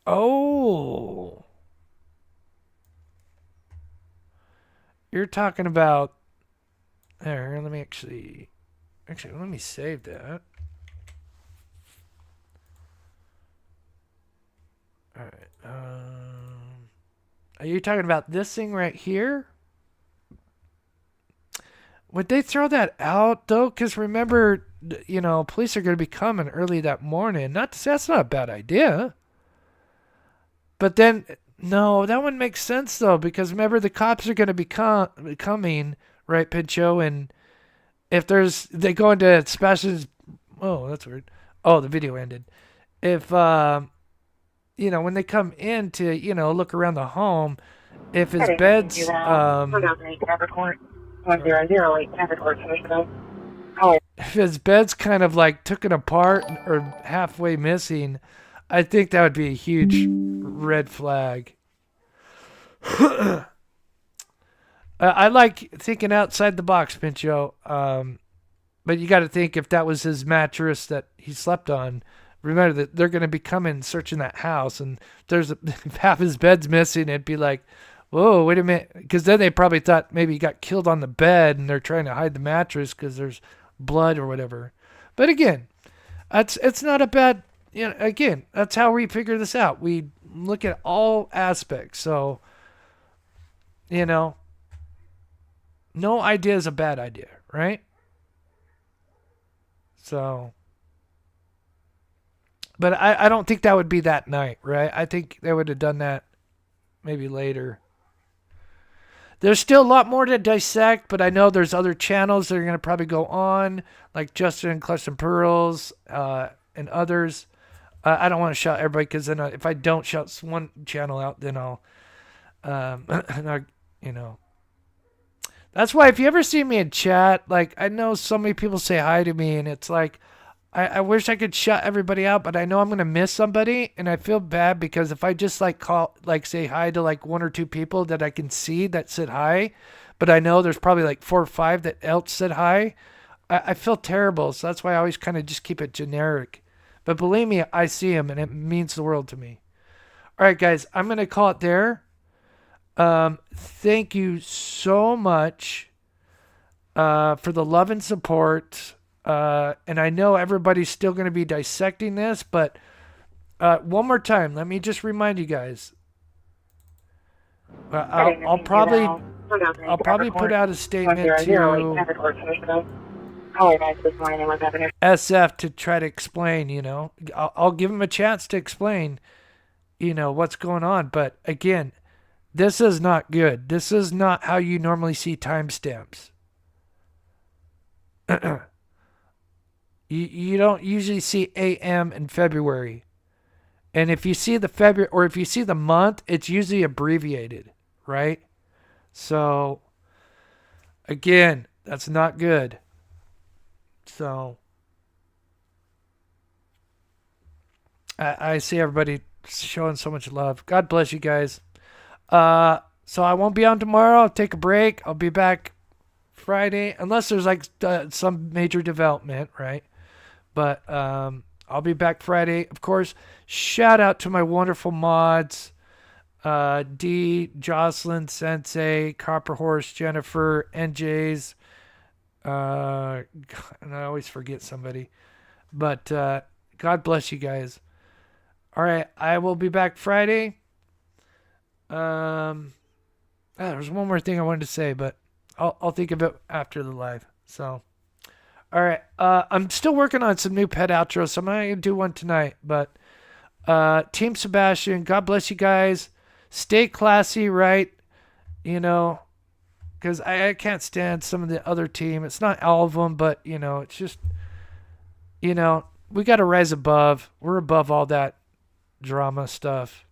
Oh. You're talking about there. Let me actually let me save that. All right. Are you talking about this thing right here? Would they throw that out though? Because remember, police are going to be coming early that morning. Not to say that's not a bad idea. But then. No, that wouldn't make sense though, because remember the cops are going to be coming, right, Pincho? And if they go into Sebastian's, oh, that's weird. Oh, the video ended. If when they come in to look around the home, if his bed's if his bed's kind of like taken apart or halfway missing, I think that would be a huge red flag. I like thinking outside the box, Pincho. But you got to think if that was his mattress that he slept on. Remember that they're going to be coming searching that house, and if half his bed's missing, it'd be like, whoa, wait a minute. Because then they probably thought maybe he got killed on the bed, and they're trying to hide the mattress because there's blood or whatever. But again, it's not a bad. Again, that's how we figure this out. We look at all aspects. So, no idea is a bad idea, right? So, but I don't think that would be that night, right? I think they would have done that maybe later. There's still a lot more to dissect, but I know there's other channels that are going to probably go on, like Justin and Clutch and Pearls and others. I don't want to shout everybody because then if I don't shout one channel out, then I'll, That's why if you ever see me in chat, like I know so many people say hi to me, and it's like, I wish I could shout everybody out, but I know I'm gonna miss somebody, and I feel bad because if I just say hi to like one or two people that I can see that said hi, but I know there's probably like 4 or 5 that else said hi, I feel terrible. So that's why I always kind of just keep it generic. But believe me, I see him, and it means the world to me. All right, guys, I'm going to call it there. Thank you so much for the love and support. And I know everybody's still going to be dissecting this, but one more time, let me just remind you guys. I'll probably put out a statement to SF to try to explain, I'll give him a chance to explain, what's going on. But again, this is not good. This is not how you normally see timestamps. You don't usually see AM in February. And if you see the February, or if you see the month, it's usually abbreviated, right? So, again, that's not good. So, I see everybody showing so much love. God bless you guys. So I won't be on tomorrow. I'll take a break. I'll be back Friday, unless there's like some major development, right? But I'll be back Friday. Of course, shout out to my wonderful mods. D, Jocelyn, Sensei, Copper Horse, Jennifer, NJ's. And I always forget somebody. But God bless you guys. All right, I will be back Friday. There's one more thing I wanted to say, but I'll think of it after the live. So, all right. I'm still working on some new pet outros, so I'm not gonna do one tonight. But Team Sebastian, God bless you guys. Stay classy, right? You know, because I can't stand some of the other team. It's not all of them, but it's just, we got to rise above. We're above all that drama stuff.